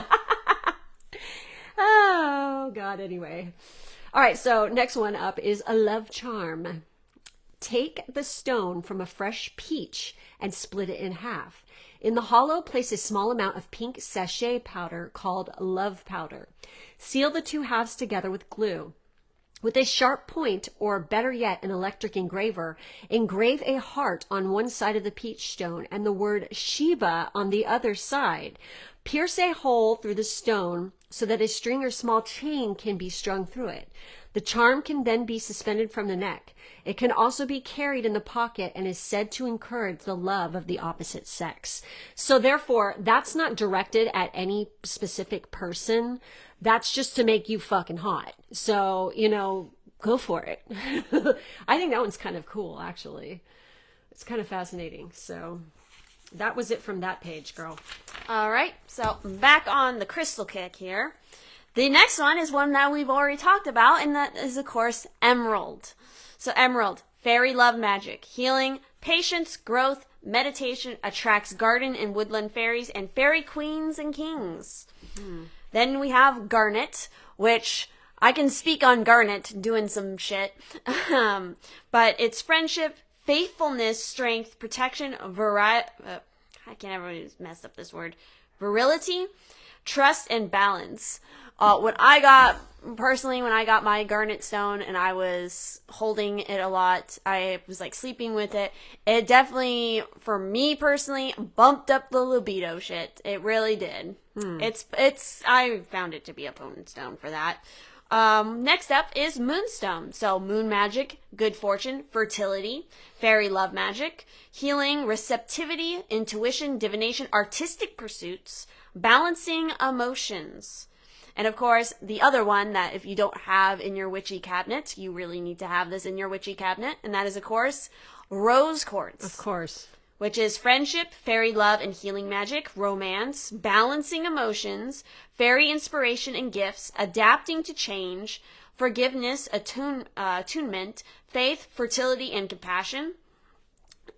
Oh, God, anyway. All right, so next one up is a love charm. Take the stone from a fresh peach and split it in half. In the hollow, place a small amount of pink sachet powder called love powder. Seal the two halves together with glue. With a sharp point, or better yet, an electric engraver, engrave a heart on one side of the peach stone and the word Shiva on the other side. Pierce a hole through the stone so that a string or small chain can be strung through it. The charm can then be suspended from the neck. It can also be carried in the pocket and is said to encourage the love of the opposite sex. So therefore, that's not directed at any specific person. That's just to make you fucking hot. So, go for it. I think that one's kind of cool, actually. It's kind of fascinating. So that was it from that page, girl. All right, so back on the crystal kick here. The next one is one that we've already talked about, and that is, of course, emerald. So emerald, fairy love magic, healing, patience, growth, meditation, attracts garden and woodland fairies and fairy queens and kings. Then we have garnet, which I can speak on garnet doing some shit. But it's friendship, faithfulness, strength, protection, I can't ever mess up this word. Virility, trust, and balance. When I got my garnet stone and I was holding it a lot, I was like sleeping with it. It definitely, for me personally, bumped up the libido shit. It really did. I found it to be a potent stone for that. Next up is moonstone. So moon magic, good fortune, fertility, fairy love magic, healing, receptivity, intuition, divination, artistic pursuits, balancing emotions. And of course, the other one that if you don't have in your witchy cabinet, you really need to have this in your witchy cabinet, and that is, of course, rose quartz. Of course. Which is friendship, fairy love and healing magic, romance, balancing emotions, fairy inspiration and gifts, adapting to change, forgiveness, attunement, faith, fertility, and compassion.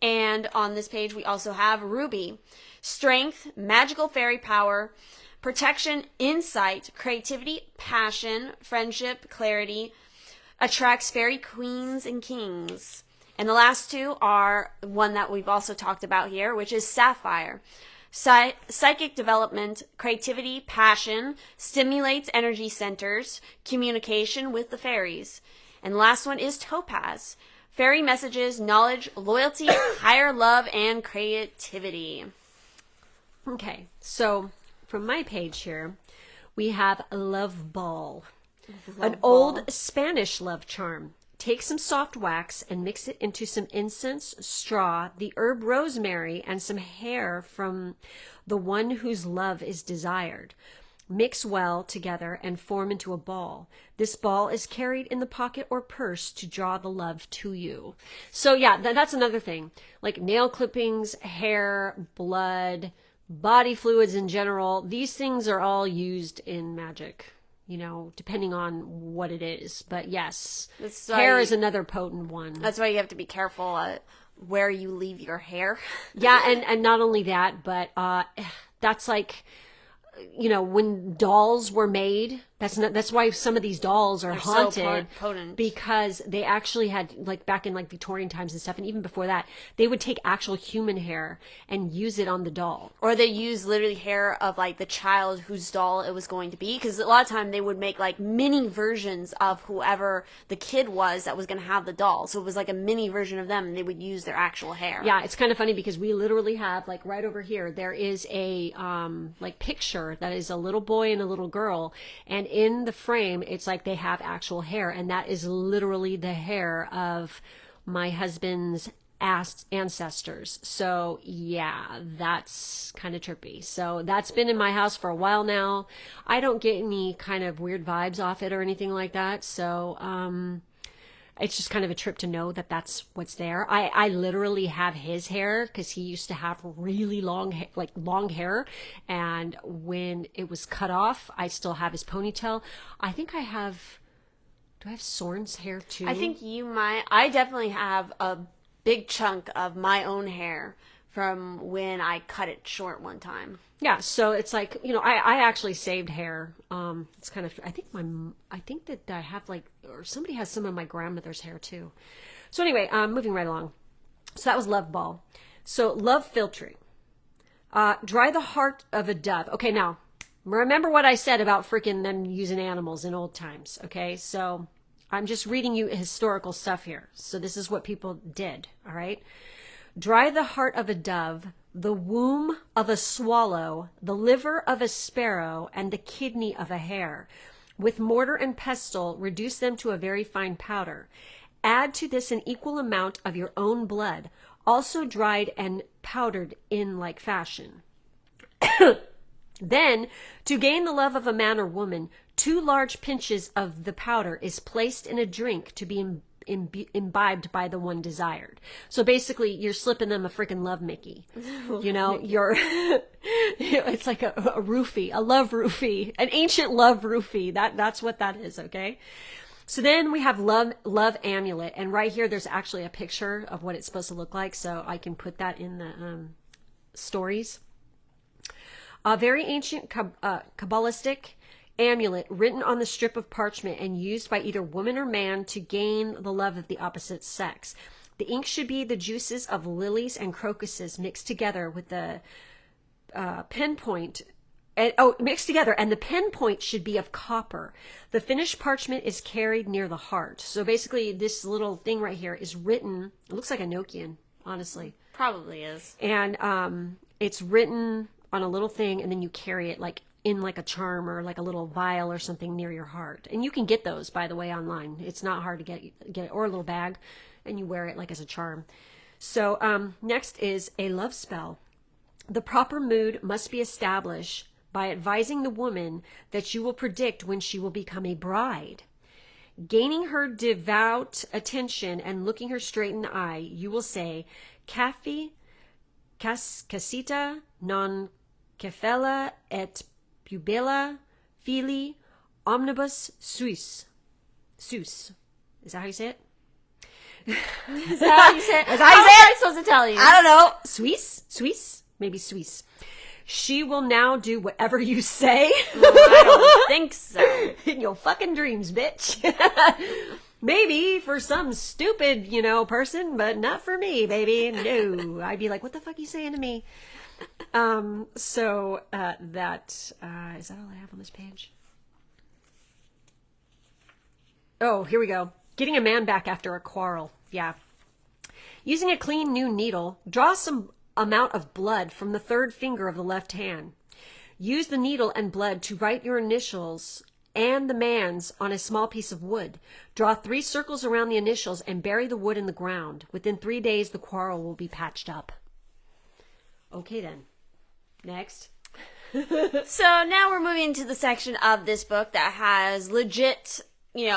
And on this page, we also have ruby, strength, magical fairy power, protection, insight, creativity, passion, friendship, clarity, attracts fairy queens and kings. And the last two are one that we've also talked about here, which is sapphire. Psychic development, creativity, passion, stimulates energy centers, communication with the fairies. And the last one is topaz. Fairy messages, knowledge, loyalty, higher love, and creativity. Okay, so from my page here, we have love ball. An old Spanish love charm. Take some soft wax and mix it into some incense, straw, the herb rosemary, and some hair from the one whose love is desired. Mix well together and form into a ball. This ball is carried in the pocket or purse to draw the love to you. So yeah, that's another thing. Like nail clippings, hair, blood, body fluids in general. These things are all used in magic, depending on what it is. But yes, hair is another potent one. That's why you have to be careful where you leave your hair. Yeah, and not only that, but that's like, when dolls were made, that's why some of these dolls are haunted, so potent. Because they actually had, like back in like Victorian times and stuff, and even before that, they would take actual human hair and use it on the doll. Or they use literally hair of like the child whose doll it was going to be, because a lot of time they would make like mini versions of whoever the kid was that was going to have the doll. So it was like a mini version of them, and they would use their actual hair. Yeah, it's kind of funny because we literally have, like right over here, there is a like picture that is a little boy and a little girl, and in the frame, it's like they have actual hair, and that is literally the hair of my husband's ancestors. So yeah, that's kind of trippy. So that's been in my house for a while now. I don't get any kind of weird vibes off it or anything like that. So it's just kind of a trip to know that that's what's there. I literally have his hair because he used to have really long hair. And when it was cut off, I still have his ponytail. I think do I have Soren's hair too? I think you might. I definitely have a big chunk of my own hair from when I cut it short one time. Yeah, so it's like, I actually saved hair. It's kind of, I think that I have or somebody has some of my grandmother's hair too. So anyway, moving right along. So that was love ball. So love filtering. Dry the heart of a dove. Okay, now, remember what I said about freaking them using animals in old times, okay? So I'm just reading you historical stuff here. So this is what people did, all right? Dry the heart of a dove, the womb of a swallow, the liver of a sparrow, and the kidney of a hare. With mortar and pestle, reduce them to a very fine powder. Add to this an equal amount of your own blood, also dried and powdered in like fashion. Then, to gain the love of a man or woman, 2 large pinches of the powder is placed in a drink to be imbibed by the one desired. So basically, you're slipping them a freaking love Mickey. You know, it's like a roofie, a love roofie, an ancient love roofie. That's what that is, okay? So then we have love amulet. And right here, there's actually a picture of what it's supposed to look like. So I can put that in the stories. A very ancient Kabbalistic amulet written on the strip of parchment and used by either woman or man to gain the love of the opposite sex. The ink should be the juices of lilies and crocuses mixed together with the pen point. Mixed together, and the pen point should be of copper. The finished parchment is carried near the heart. So basically, this little thing right here is written. It looks like a Nokian, honestly. Probably is. And it's written on a little thing, and then you carry it like in like a charm or like a little vial or something near your heart. And you can get those, by the way, online. It's not hard to get it, or a little bag, and you wear it like as a charm. So next is a love spell. The proper mood must be established by advising the woman that you will predict when she will become a bride. Gaining her devout attention and looking her straight in the eye, you will say, casita non kefela et pubilla fili omnibus suis. Sus. Is that how you say it? Is that how you say it? Is that how you say it? How am I supposed to tell you? I don't know. Suisse? Maybe Suisse. She will now do whatever you say. I don't think so. In your fucking dreams, bitch. Maybe for some stupid, person, but not for me, baby. No. I'd be like, what the fuck are you saying to me? So that is that all I have on this page? Oh, here we go. Getting a man back after a quarrel. Yeah. Using a clean new needle, draw some amount of blood from the 3rd finger of the left hand. Use the needle and blood to write your initials and the man's on a small piece of wood. Draw 3 circles around the initials and bury the wood in the ground. Within 3 days, the quarrel will be patched up. Okay, then. Next. So now we're moving to the section of this book that has legit,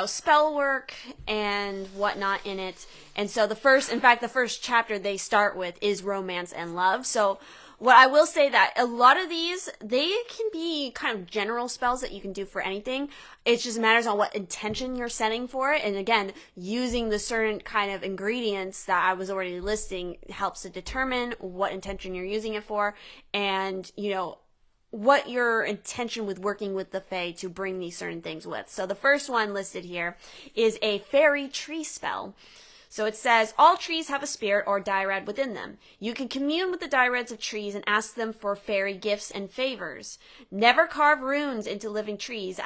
spell work and whatnot in it. And so the first chapter they start with is romance and love. So what I will say that a lot of these, they can be kind of general spells that you can do for anything. It just matters on what intention you're setting for it. And again, using the certain kind of ingredients that I was already listing helps to determine what intention you're using it for. And, what your intention with working with the Fae to bring these certain things with. So the first one listed here is a fairy tree spell. So it says, all trees have a spirit or dryad within them. You can commune with the dryads of trees and ask them for fairy gifts and favors. Never carve runes into living trees,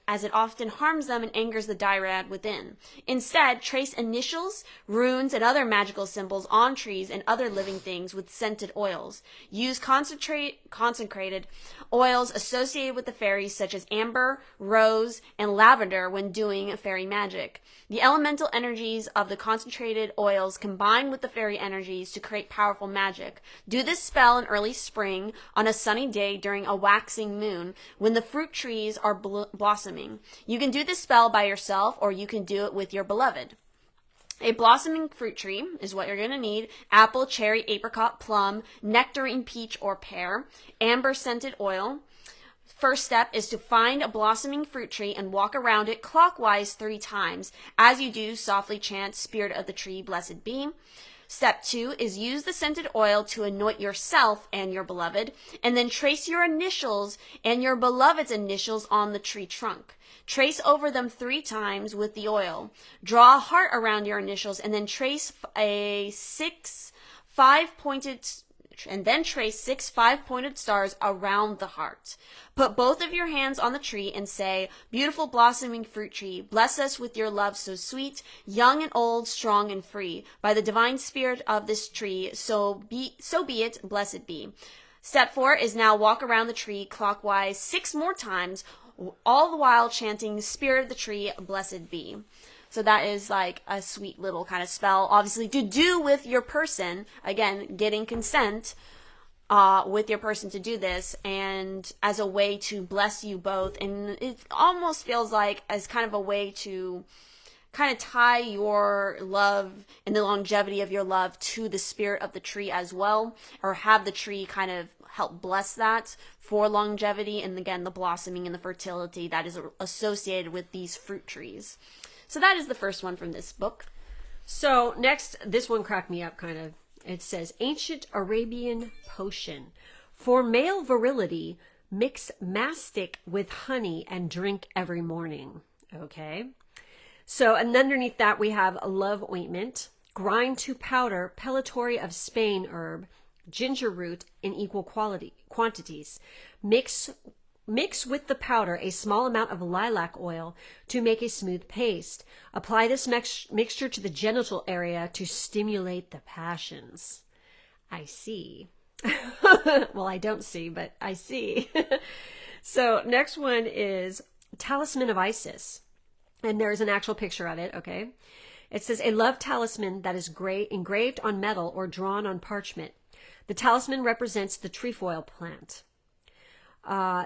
as it often harms them and angers the dryad within. Instead, trace initials, runes, and other magical symbols on trees and other living things with scented oils. Use consecrated oils associated with the fairies, such as amber, rose, and lavender when doing fairy magic. The elemental energies of the concentrated oils combine with the fairy energies to create powerful magic. Do this spell in early spring on a sunny day during a waxing moon when the fruit trees are blossoming. You can do this spell by yourself or you can do it with your beloved. A blossoming fruit tree is what you're going to need. Apple, cherry, apricot, plum, nectarine, peach, or pear. Amber scented oil. First step is to find a blossoming fruit tree and walk around it clockwise 3 times. As you do, softly chant, Spirit of the tree, blessed be. Step 2 is use the scented oil to anoint yourself and your beloved, and then trace your initials and your beloved's initials on the tree trunk. Trace over them 3 times with the oil. Draw a heart around your initials, and then trace six five-pointed stars around the heart. Put both of your hands on the tree and say, "Beautiful blossoming fruit tree, bless us with your love so sweet, young and old, strong and free. By the divine spirit of this tree, so be it, blessed be." Step 4 is now walk around the tree clockwise 6 more times, all the while chanting, "Spirit of the tree, blessed be." So that is like a sweet little kind of spell, obviously to do with your person. Again, getting consent with your person to do this, and as a way to bless you both. And it almost feels like as kind of a way to kind of tie your love and the longevity of your love to the spirit of the tree as well, or have the tree kind of help bless that for longevity, and again, the blossoming and the fertility that is associated with these fruit trees. So that is the first one from this book. So next, this one cracked me up kind of. It says, Ancient Arabian Potion. For male virility, mix mastic with honey and drink every morning. Okay. So, and underneath that we have a love ointment. Grind to powder pellitory of Spain herb, ginger root in equal quantities. Mix with the powder a small amount of lilac oil to make a smooth paste. Apply this mixture to the genital area to stimulate the passions. I see. Well, I don't see, but I see. So next one is Talisman of Isis. And there's an actual picture of it, okay? It says, a love talisman that is engraved on metal or drawn on parchment. The talisman represents the trefoil plant.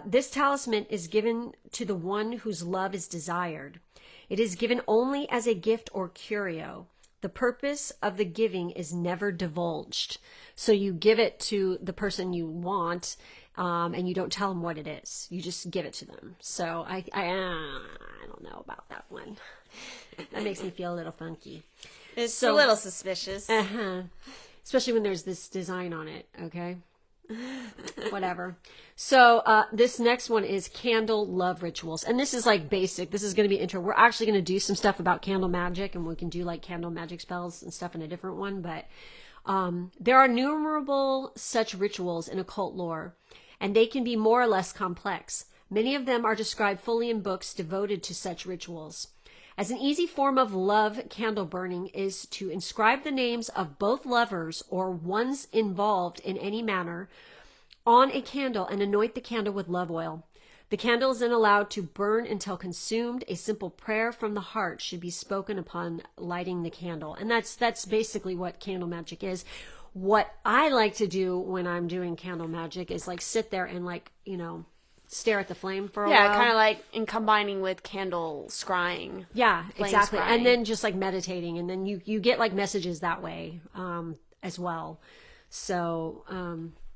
This talisman is given to the one whose love is desired. It is given only as a gift or curio. The purpose of the giving is never divulged. So you give it to the person you want, and you don't tell them what it is. You just give it to them. So I don't know about that one. That makes me feel a little funky. It's a little suspicious. Especially when there's this design on it, okay? Whatever. So this next one is candle love rituals, and this is like basic. This is going to be intro. We're actually going to do some stuff about candle magic, and we can do like candle magic spells and stuff in a different one. But there are innumerable such rituals in occult lore, and they can be more or less complex. Many of them are described fully in books devoted to such rituals. As an easy form of love candle burning is to inscribe the names of both lovers or ones involved in any manner on a candle and anoint the candle with love oil. The candle is then allowed to burn until consumed. A simple prayer from the heart should be spoken upon lighting the candle. And that's basically what candle magic is. What I like to do when I'm doing candle magic is like sit there and like, stare at the flame for a while. Yeah, kind of like in combining with candle scrying. Yeah, exactly. Scrying. And then just like meditating, and then you get like messages that way as well. So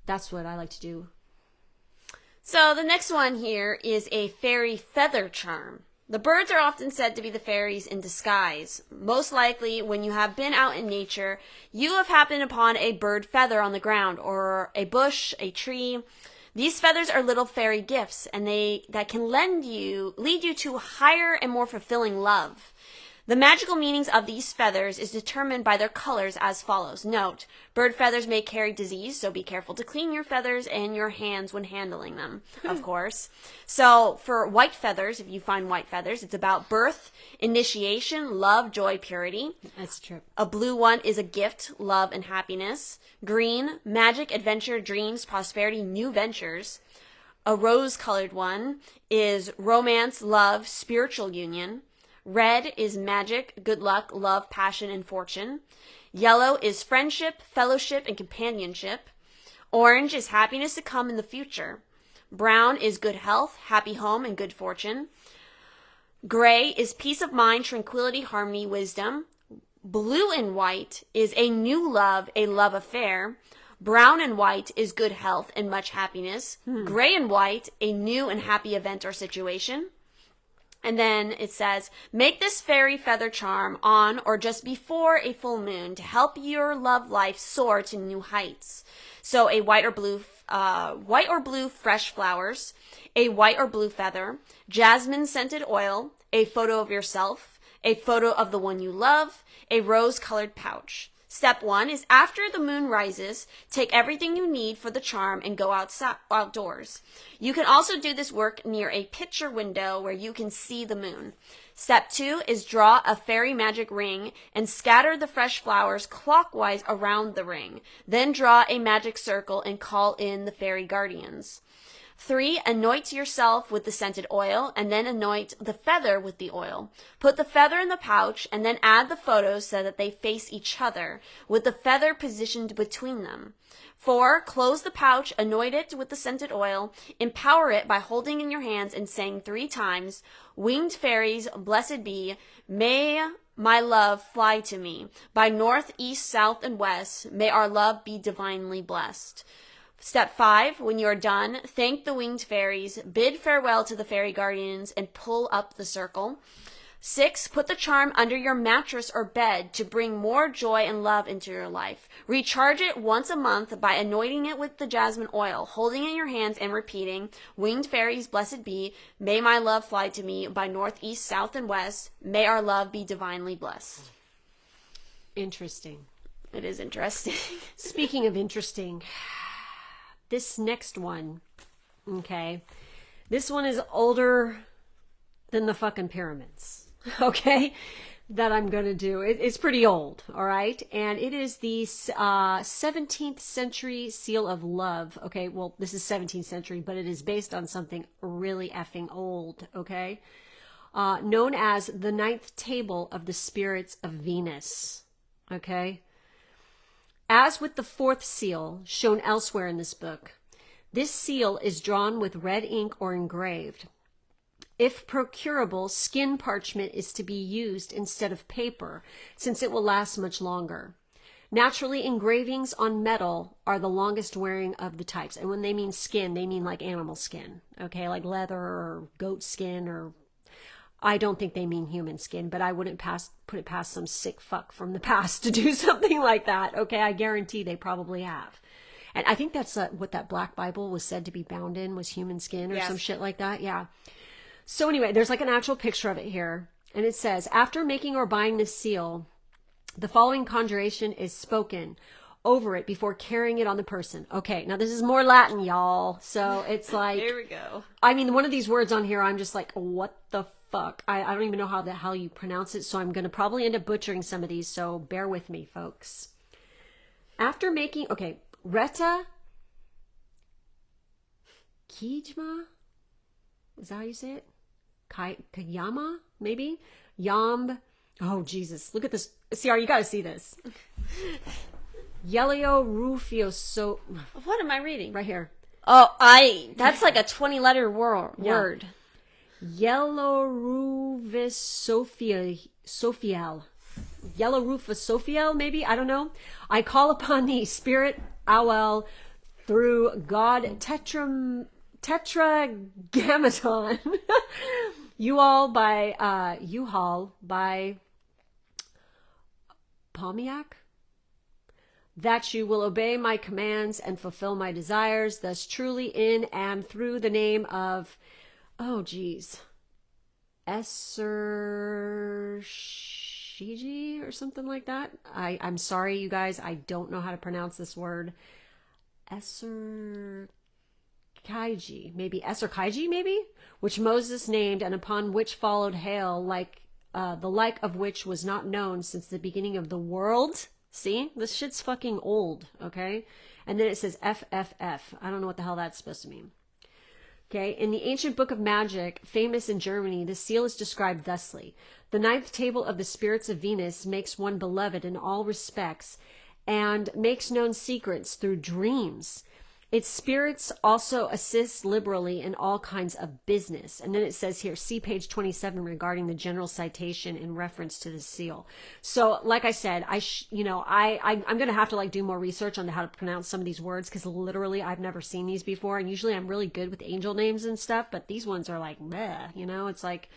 that's what I like to do. So the next one here is a fairy feather charm. The birds are often said to be the fairies in disguise. Most likely, when you have been out in nature, you have happened upon a bird feather on the ground, or a bush, a tree. These feathers are little fairy gifts, and that can lead you to higher and more fulfilling love. The magical meanings of these feathers is determined by their colors as follows. Note, bird feathers may carry disease, so be careful to clean your feathers and your hands when handling them, of course. So for white feathers, if you find white feathers, it's about birth, initiation, love, joy, purity. That's true. A blue one is a gift, love, and happiness. Green, magic, adventure, dreams, prosperity, new ventures. A rose-colored one is romance, love, spiritual union. Red is magic, good luck, love, passion, and fortune. Yellow is friendship, fellowship, and companionship. Orange is happiness to come in the future. Brown is good health, happy home, and good fortune. Gray is peace of mind, tranquility, harmony, wisdom. Blue and white is a new love, a love affair. Brown and white is good health and much happiness. Gray and white, a new and happy event or situation. And then it says, make this fairy feather charm on or just before a full moon to help your love life soar to new heights. So a white or blue fresh flowers, a white or blue feather, jasmine scented oil, a photo of yourself, a photo of the one you love, a rose colored pouch. Step 1 is after the moon rises, take everything you need for the charm and go outdoors. You can also do this work near a picture window where you can see the moon. Step 2 is draw a fairy magic ring and scatter the fresh flowers clockwise around the ring. Then draw a magic circle and call in the fairy guardians. 3, anoint yourself with the scented oil and then anoint the feather with the oil. Put the feather in the pouch and then add the photos so that they face each other, with the feather positioned between them. 4, close the pouch, anoint it with the scented oil, empower it by holding in your hands and saying 3 times, winged fairies, blessed be, may my love fly to me. By north, east, south, and west, may our love be divinely blessed. Step 5, when you are done, thank the winged fairies, bid farewell to the fairy guardians, and pull up the circle. 6, put the charm under your mattress or bed to bring more joy and love into your life. Recharge it once a month by anointing it with the jasmine oil, holding it in your hands and repeating, winged fairies, blessed be, may my love fly to me, by north, east, south, and west, may our love be divinely blessed. Interesting. It is interesting. Speaking of interesting, this next one, okay, this one is older than the fucking pyramids, okay, that I'm going to do. It's pretty old, all right, and it is the 17th century seal of love, okay, well, this is 17th century, but it is based on something really effing old, okay, known as the 9th table of the spirits of Venus, okay. As with the 4th seal shown elsewhere in this book, this seal is drawn with red ink or engraved. If procurable, skin parchment is to be used instead of paper, since it will last much longer. Naturally, engravings on metal are the longest wearing of the types. And when they mean skin, they mean like animal skin, okay, like leather or goat skin, or I don't think they mean human skin, but I wouldn't put it past some sick fuck from the past to do something like that. Okay, I guarantee they probably have. And I think that's what that Black Bible was said to be bound in, was human skin or some shit like that. Yeah. So anyway, there's like an actual picture of it here. And it says, after making or buying this seal, the following conjuration is spoken over it before carrying it on the person. Okay, now this is more Latin, y'all. So it's like, here we go. I mean, one of these words on here, I'm just like, what the fuck? I don't even know how you pronounce it, so I'm going to probably end up butchering some of these, so bear with me, folks. After making, okay, Reta Kijma? Is that how you say it? Kayama, maybe? Yamb. Oh, Jesus. Look at this. CR, you got to see this. Yelio Rufioso. What am I reading? Right here. Oh, that's like a 20-letter word. Yellow Rufus Sophiel. Yellow Rufus Sophiel, maybe? I don't know. I call upon the spirit Awel through God Tetragrammaton. U-Haul by Palmiak. That you will obey my commands and fulfill my desires, thus truly in and through the name of, oh geez, Esser Shiji or something like that. I'm sorry, you guys, I don't know how to pronounce this word. Esser Kaiji, maybe, which Moses named, and upon which followed hail, like the like of which was not known since the beginning of the world. See, this shit's fucking old, okay? And then it says FFF. I don't know what the hell that's supposed to mean. Okay, in the ancient book of magic, famous in Germany, the seal is described thusly. The 9th table of the spirits of Venus makes one beloved in all respects and makes known secrets through dreams. Its spirits also assist liberally in all kinds of business. And then it says here, see page 27 regarding the general citation in reference to the seal. So, like I said, I'm going to have to do more research on how to pronounce some of these words, because literally I've never seen these before. And usually I'm really good with angel names and stuff, but these ones are like, bleh, it's like,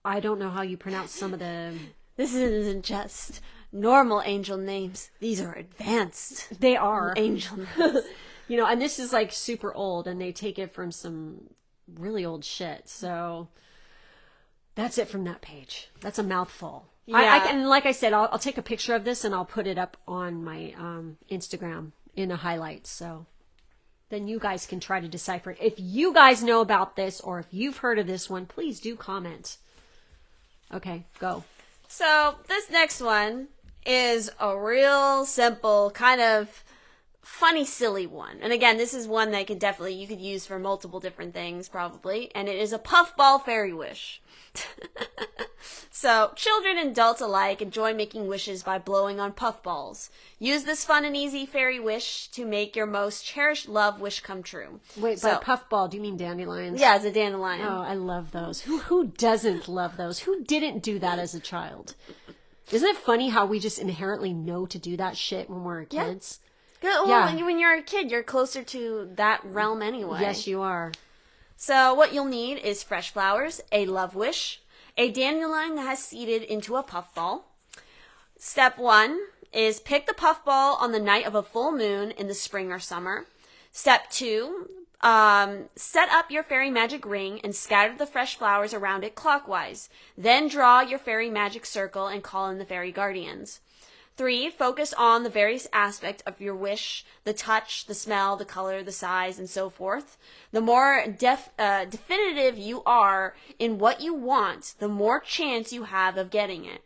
I don't know how you pronounce some of the... This isn't just normal angel names. These are advanced. They are. Angel names. You know, and this is like super old, and they take it from some really old shit. So that's it from that page. That's a mouthful. Yeah. And like I said, I'll take a picture of this and I'll put it up on my Instagram in a highlight. So then you guys can try to decipher it. If you guys know about this or if you've heard of this one, please do comment. Okay, go. So this next one is a real simple, kind of funny, silly one. And again, this is one that you could use for multiple different things, probably. And it is a puffball fairy wish. So, children and adults alike enjoy making wishes by blowing on puffballs. Use this fun and easy fairy wish to make your most cherished love wish come true. Wait, by puffball, do you mean dandelions? Yeah, it's a dandelion. Oh, I love those. Who doesn't love those? Who didn't do that as a child? Isn't it funny how we just inherently know to do that shit when we're kids? Well, Yeah. when you're a kid, you're closer to that realm anyway. Yes, you are. So what you'll need is fresh flowers, a love wish, a dandelion that has seeded into a puffball. Step 1 is pick the puffball on the night of a full moon in the spring or summer. Step 2, set up your fairy magic ring and scatter the fresh flowers around it clockwise. Then draw your fairy magic circle and call in the fairy guardians. 3, focus on the various aspects of your wish, the touch, the smell, the color, the size, and so forth. The more definitive you are in what you want, the more chance you have of getting it.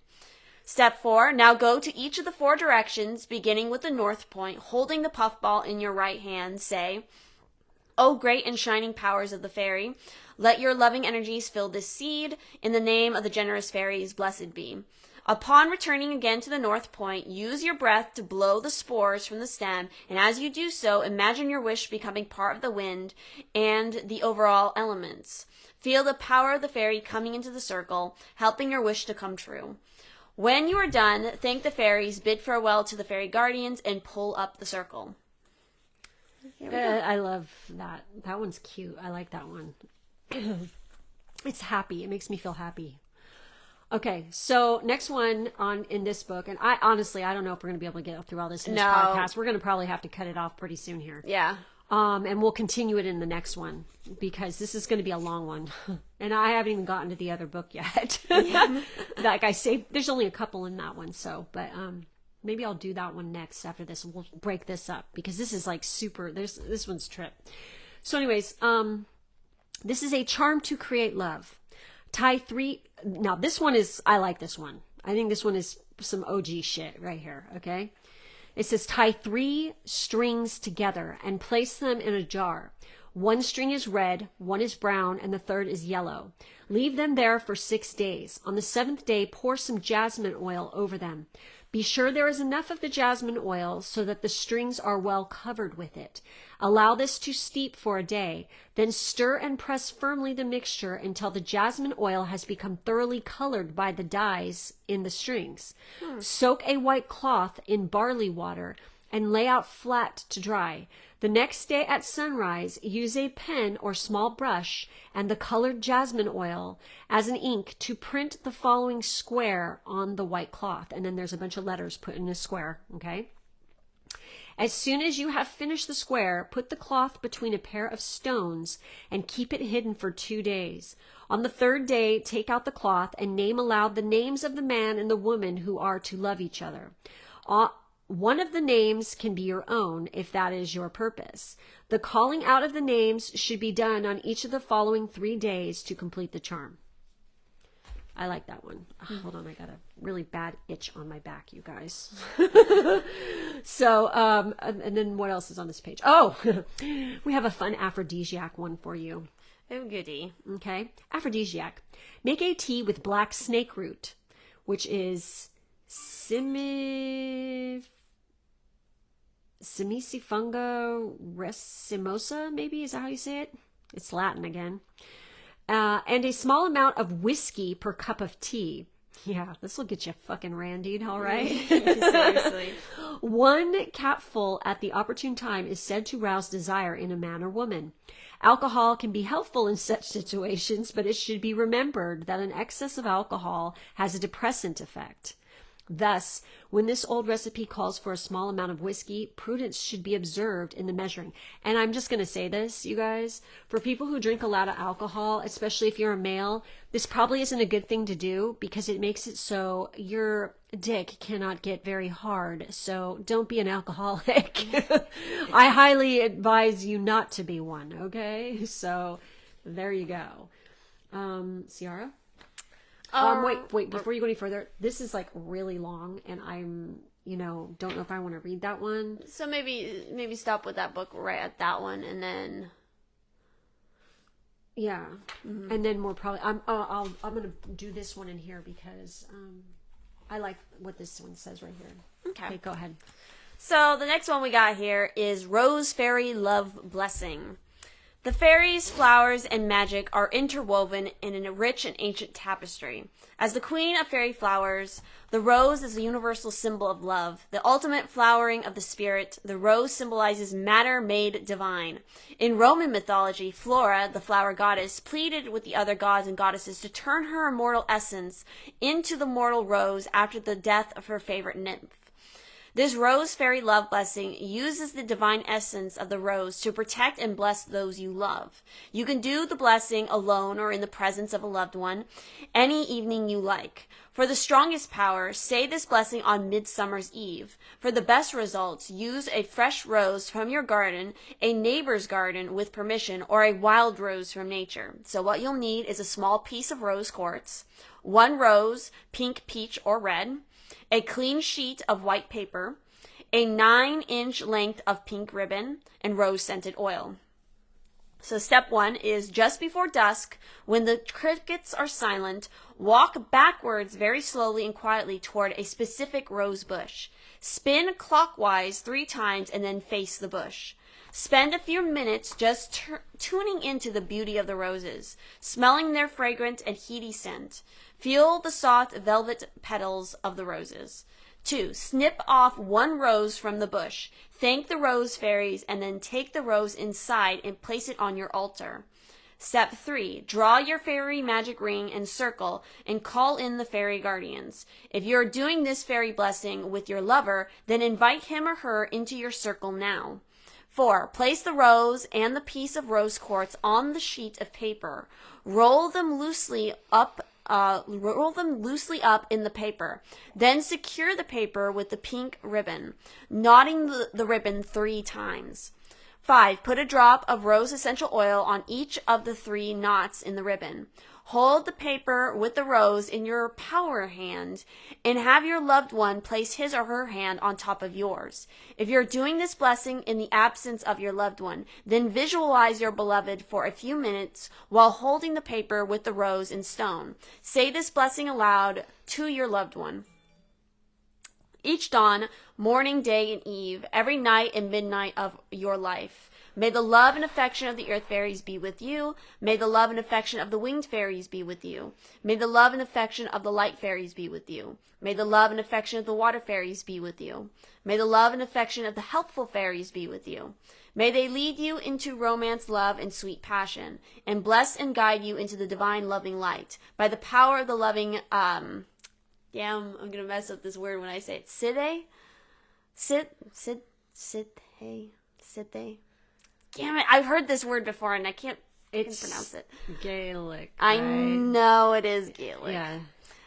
Step 4, now go to each of the 4 directions, beginning with the north point, holding the puffball in your right hand. Say, "O great and shining powers of the fairy, let your loving energies fill this seed. In the name of the generous fairies, blessed be." Upon returning again to the north point, use your breath to blow the spores from the stem, and as you do so, imagine your wish becoming part of the wind and the overall elements. Feel the power of the fairy coming into the circle, helping your wish to come true. When you are done, thank the fairies, bid farewell to the fairy guardians, and pull up the circle. I love that. That one's cute. I like that one. It's happy. It makes me feel happy. Okay, so next one in this book, and I don't know if we're going to be able to get through all this in this podcast. We're going to probably have to cut it off pretty soon here. Yeah. And we'll continue it in the next one because this is going to be a long one. And I haven't even gotten to the other book yet. Like I say, there's only a couple in that one, but maybe I'll do that one next after this, and we'll break this up because this is like super, this one's trip. So anyways, this is a charm to create love. Tie 3. Now this one I like this one. I think this one is some OG shit right here. Okay. It says tie 3 strings together and place them in a jar. 1 string is red, 1 is brown, and the 3rd is yellow. Leave them there for 6 days. On the 7th day, pour some jasmine oil over them. Be sure there is enough of the jasmine oil so that the strings are well covered with it. Allow this to steep for a day. Then stir and press firmly the mixture until the jasmine oil has become thoroughly colored by the dyes in the strings. Soak a white cloth in barley water and lay out flat to dry. The next day at sunrise, use a pen or small brush and the colored jasmine oil as an ink to print the following square on the white cloth. And then there's a bunch of letters put in a square, okay? As soon as you have finished the square, put the cloth between a pair of stones and keep it hidden for 2 days. On the 3rd day, take out the cloth and name aloud the names of the man and the woman who are to love each other. One of the names can be your own if that is your purpose. The calling out of the names should be done on each of the following 3 days to complete the charm. I like that one. Oh, hold on, I got a really bad itch on my back, you guys. So, and then what else is on this page? Oh, we have a fun aphrodisiac one for you. Oh, goody. Okay, aphrodisiac. Make a tea with black snake root, which is Semicifunga resimosa, maybe? Is that how you say it? It's Latin again. And a small amount of whiskey per cup of tea. Yeah, this will get you fucking randied, all right? Seriously. 1 capful at the opportune time is said to rouse desire in a man or woman. Alcohol can be helpful in such situations, but it should be remembered that an excess of alcohol has a depressant effect. Thus, when this old recipe calls for a small amount of whiskey, prudence should be observed in the measuring. And I'm just going to say this, you guys, for people who drink a lot of alcohol, especially if you're a male, this probably isn't a good thing to do because it makes it so your dick cannot get very hard. So don't be an alcoholic. I highly advise you not to be one, okay? So there you go. Ciara? Wait, before you go any further, this is like really long and I'm, don't know if I want to read that one. So maybe stop with that book right at that one and then. Yeah. Mm-hmm. And then more probably, I'm going to do this one in here because, I like what this one says right here. Okay, go ahead. So the next one we got here is Rose Fairy Love Blessing. The fairies, flowers, and magic are interwoven in a rich and ancient tapestry. As the queen of fairy flowers, the rose is the universal symbol of love, the ultimate flowering of the spirit. The rose symbolizes matter made divine. In Roman mythology, Flora, the flower goddess, pleaded with the other gods and goddesses to turn her immortal essence into the mortal rose after the death of her favorite nymph. This rose fairy love blessing uses the divine essence of the rose to protect and bless those you love. You can do the blessing alone or in the presence of a loved one, any evening you like. For the strongest power, say this blessing on Midsummer's Eve. For the best results, use a fresh rose from your garden, a neighbor's garden with permission, or a wild rose from nature. So what you'll need is a small piece of rose quartz, 1 rose, pink, peach, or red, a clean sheet of white paper, a 9-inch length of pink ribbon, and rose-scented oil. So step 1 is just before dusk, when the crickets are silent, walk backwards very slowly and quietly toward a specific rose bush. Spin clockwise 3 times and then face the bush. Spend a few minutes just tuning into the beauty of the roses, smelling their fragrant and heady scent. Feel the soft velvet petals of the roses. 2. Snip off 1 rose from the bush. Thank the rose fairies and then take the rose inside and place it on your altar. Step 3. Draw your fairy magic ring and circle and call in the fairy guardians. If you are doing this fairy blessing with your lover, then invite him or her into your circle now. 4. Place the rose and the piece of rose quartz on the sheet of paper. Roll them loosely up in the paper. Then secure the paper with the pink ribbon, knotting the ribbon 3 times. 5. Put a drop of rose essential oil on each of the 3 knots in the ribbon. Hold the paper with the rose in your power hand and have your loved one place his or her hand on top of yours. If you're doing this blessing in the absence of your loved one, then visualize your beloved for a few minutes while holding the paper with the rose and stone. Say this blessing aloud to your loved one. Each dawn, morning, day, and eve, every night and midnight of your life. May the love and affection of the earth fairies be with you. May the love and affection of the winged fairies be with you. May the love and affection of the light fairies be with you. May the love and affection of the water fairies be with you. May the love and affection of the helpful fairies be with you. May they lead you into romance, love, and sweet passion, and bless and guide you into the divine loving light. By the power of the loving, I'm going to mess up this word when I say it. Sithe? Damn it, I've heard this word before and I can't pronounce it. Gaelic. I know it is Gaelic. Yeah.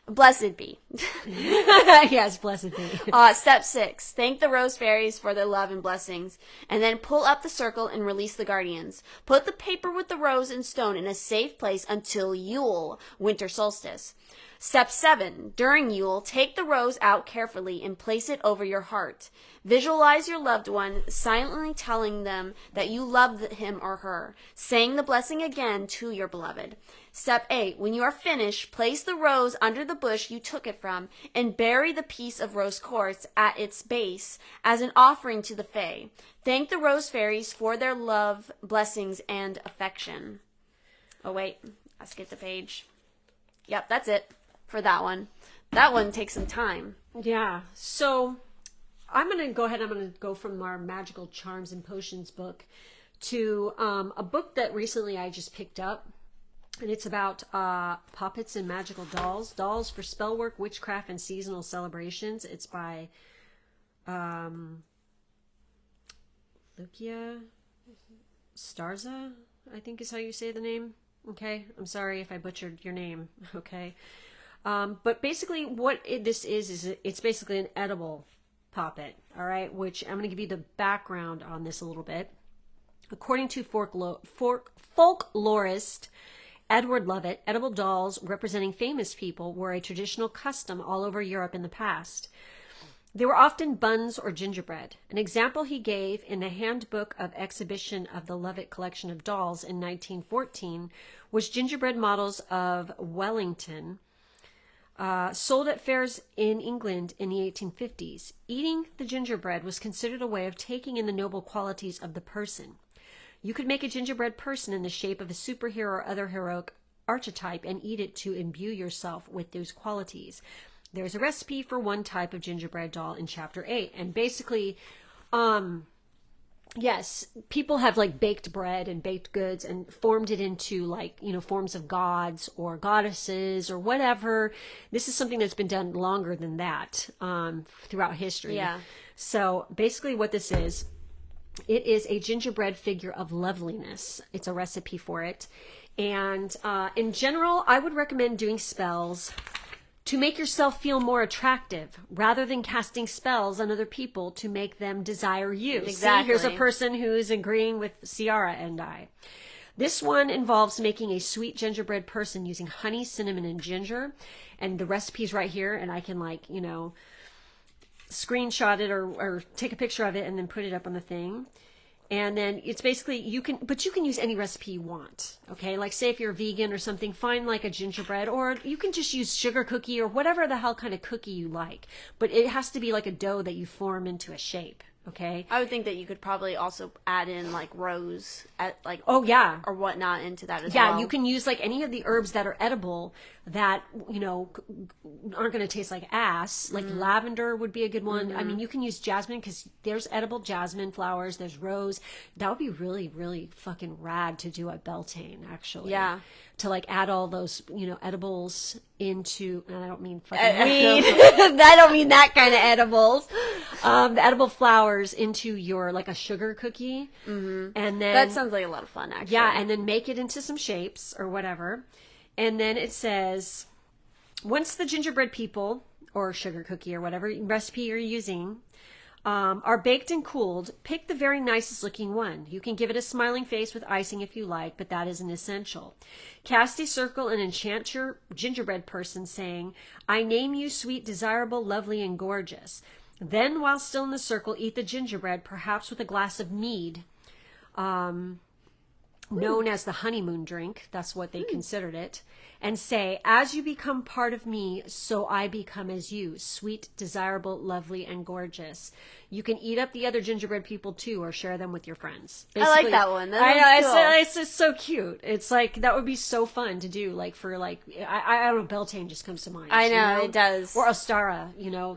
Blessed be. Yes, blessed be. Step 6. Thank the rose fairies for their love and blessings. And then pull up the circle and release the guardians. Put the paper with the rose and stone in a safe place until Yule, winter solstice. Step 7. During Yule, take the rose out carefully and place it over your heart. Visualize your loved one, silently telling them that you love him or her, saying the blessing again to your beloved. Step 8. When you are finished, place the rose under the bush you took it from and bury the piece of rose quartz at its base as an offering to the Fae. Thank the rose fairies for their love, blessings, and affection. Oh, wait. I skipped a page. Yep, that's it. for that one. That one takes some time. Yeah. So I'm going to go ahead. I'm going to go from our Magical Charms and Potions book to a book that recently I just picked up. And it's about puppets and magical dolls. Dolls for spellwork, witchcraft, and seasonal celebrations. It's by Lucia Starza, I think is how you say the name. Okay, I'm sorry if I butchered your name. Okay. But basically what this is it's basically an edible puppet, all right, which I'm going to give you the background on this a little bit. According to folklorist Edward Lovett, edible dolls representing famous people were a traditional custom all over Europe in the past. They were often buns or gingerbread. An example he gave in the Handbook of Exhibition of the Lovett Collection of Dolls in 1914 was gingerbread models of Wellington, sold at fairs in England in the 1850s. Eating the gingerbread was considered a way of taking in the noble qualities of the person. You could make a gingerbread person in the shape of a superhero or other heroic archetype and eat it to imbue yourself with those qualities. There's a recipe for one type of gingerbread doll in chapter 8. And basically, yes, people have like baked bread and baked goods and formed it into like, forms of gods or goddesses or whatever. This is something that's been done longer than that throughout history. Yeah. So basically what this is, it is a gingerbread figure of loveliness. It's a recipe for it. And in general, I would recommend doing spells to make yourself feel more attractive rather than casting spells on other people to make them desire you. Exactly. See, here's a person who is agreeing with Ciara and I. This one involves making a sweet gingerbread person using honey, cinnamon, and ginger. And the recipe's right here, and I can screenshot it or take a picture of it and then put it up on the thing. And then it's basically, you can use any recipe you want. Okay. Like say if you're vegan or something, find like a gingerbread, or you can just use sugar cookie or whatever the hell kind of cookie you like. But it has to be like a dough that you form into a shape. Okay. I would think that you could probably also add in like rose oh yeah, or whatnot into that as well. Yeah, you can use like any of the herbs that are edible that aren't going to taste like ass. Like lavender would be a good one. I mean, you can use jasmine because there's edible jasmine flowers. There's rose. That would be really, really fucking rad to do at Beltane, actually. Yeah. To like add all those edibles into, and I don't mean fucking weed. I don't mean that kind of edibles. The edible flowers into your like a sugar cookie, and then That sounds like a lot of fun, actually. yeah, and then make it into some shapes or whatever. And then it says, once the gingerbread people or sugar cookie or whatever recipe you're using are baked and cooled, pick the very nicest looking one. You can give it a smiling face with icing if you like, but that isn't essential. Cast a circle and enchant your gingerbread person, saying, I name you sweet, desirable, lovely, and gorgeous. Then, while still in the circle, eat the gingerbread, perhaps with a glass of mead, known as the honeymoon drink. That's what they considered it. And say, as you become part of me, so I become as you, sweet, desirable, lovely, and gorgeous. You can eat up the other gingerbread people too, or share them with your friends. Basically, I like that one. I know, it's just so cute. It's like, that would be so fun to do, like, for like, I don't know, Beltane just comes to mind. I know, it does. Or Ostara,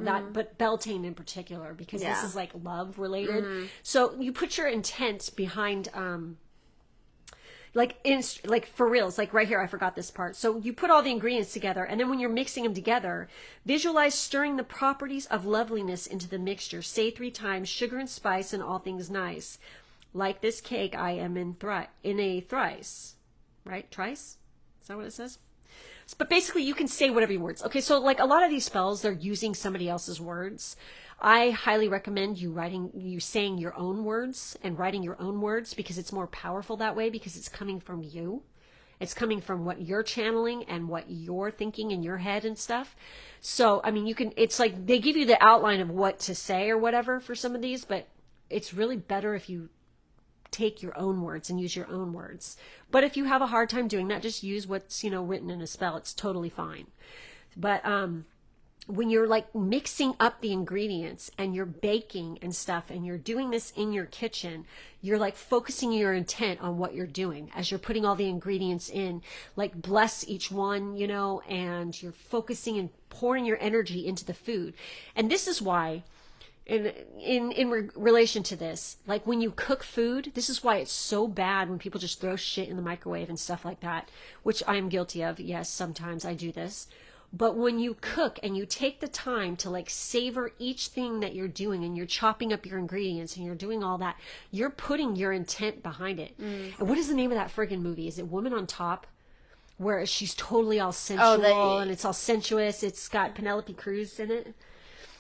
that, but Beltane in particular, because this is like love related. So you put your intent behind, like for reals, like right here, I forgot this part. So you put all the ingredients together, and then when you're mixing them together, visualize stirring the properties of loveliness into the mixture. Say 3 times, sugar and spice and all things nice. Like this cake, I am in a thrice. Right? Trice? Is that what it says? But basically, you can say whatever your words. Okay, so like a lot of these spells, they're using somebody else's words. I highly recommend you saying your own words and writing your own words, because it's more powerful that way, because it's coming from you. It's coming from what you're channeling and what you're thinking in your head and stuff. So, I mean, it's like they give you the outline of what to say or whatever for some of these, but it's really better if you take your own words and use your own words. But if you have a hard time doing that, just use what's, written in a spell. It's totally fine. But, when you're like mixing up the ingredients and you're baking and stuff and you're doing this in your kitchen, you're like focusing your intent on what you're doing as you're putting all the ingredients in, like bless each one, you know, and you're focusing and pouring your energy into the food. And this is why in relation to this, like when you cook food, this is why it's so bad when people just throw shit in the microwave and stuff like that, which I am guilty of. Yes, sometimes I do this. But when you cook and you take the time to like savor each thing that you're doing and you're chopping up your ingredients and you're doing all that, you're putting your intent behind it. And what is the name of that friggin' movie? Is it Woman on Top? Where she's totally all sensual and it's all sensuous. It's got Penelope Cruz in it.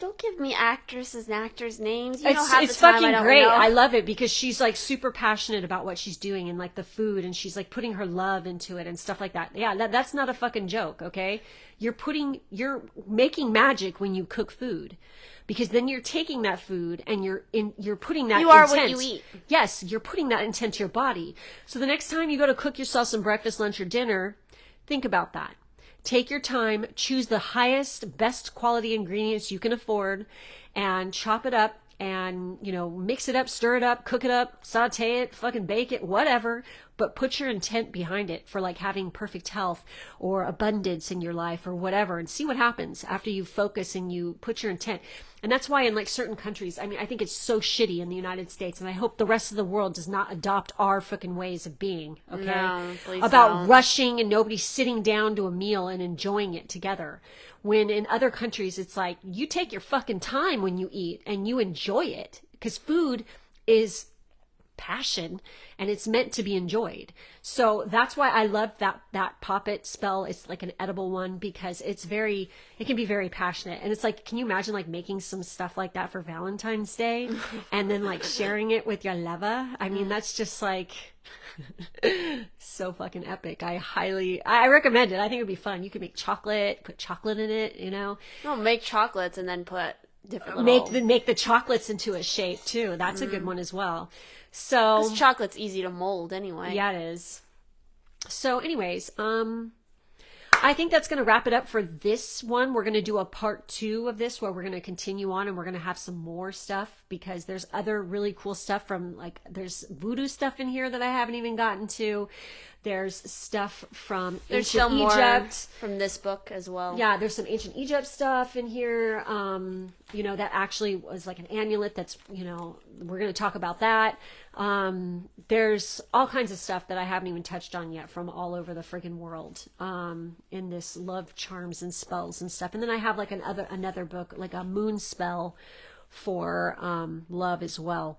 Don't give me actresses and actors' names. It's fucking great. I love it because she's like super passionate about what she's doing and like the food, and she's like putting her love into it and stuff like that. Yeah, that's not a fucking joke, okay? You're making magic when you cook food, because then you're taking that food and you're putting that You are intent. what you eat. Yes, you're putting that intent to your body. So the next time you go to cook yourself some breakfast, lunch, or dinner, think about that. Take your time, choose the highest, best quality ingredients you can afford, and chop it up and, you know, mix it up, stir it up, cook it up, saute it, fucking bake it, whatever. But put your intent behind it for like having perfect health or abundance in your life or whatever, and see what happens after you focus and you put your intent. And that's why in like certain countries, I mean, I think it's so shitty in the United States, and I hope the rest of the world does not adopt our fucking ways of being, okay? No, please About don't. rushing and nobody sitting down to a meal and enjoying it together. When in other countries, it's like you take your fucking time when you eat and you enjoy it, because food is passion and it's meant to be enjoyed. So that's why I love that poppet spell. It's like an edible one because it can be very passionate. And it's like, can you imagine like making some stuff like that for Valentine's Day and then like sharing it with your lover? I mean, that's just like so fucking epic. I recommend it. I think it'd be fun. You could make chocolate, put chocolate in it, you know. No, make chocolates and then put different little... Make the chocolates into a shape too. That's a good one as well. So 'cause chocolate's easy to mold anyway. Yeah, it is. So anyways, I think that's going to wrap it up for this one. We're going to do a part 2 of this where we're going to continue on and we're going to have some more stuff, because there's other really cool stuff from like, there's voodoo stuff in here that I haven't even gotten to. There's stuff from ancient Egypt. From this book as well. Yeah, there's some ancient Egypt stuff in here. You know, that actually was like an amulet that's, you know, we're going to talk about that. There's all kinds of stuff that I haven't even touched on yet from all over the friggin' world, in this love charms and spells and stuff. And then I have like another book, like a moon spell for, love as well.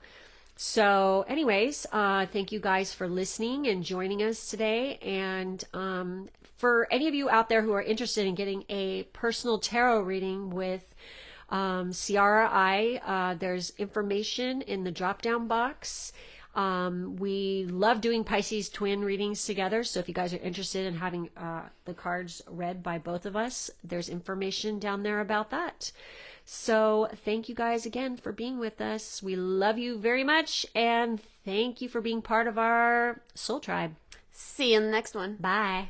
So anyways, thank you guys for listening and joining us today. And, for any of you out there who are interested in getting a personal tarot reading with, Ciara, there's information in the drop-down box. We love doing Pisces-Twin readings together. So if you guys are interested in having, the cards read by both of us, there's information down there about that. So thank you guys again for being with us. We love you very much, and thank you for being part of our soul tribe. See you in the next one. Bye.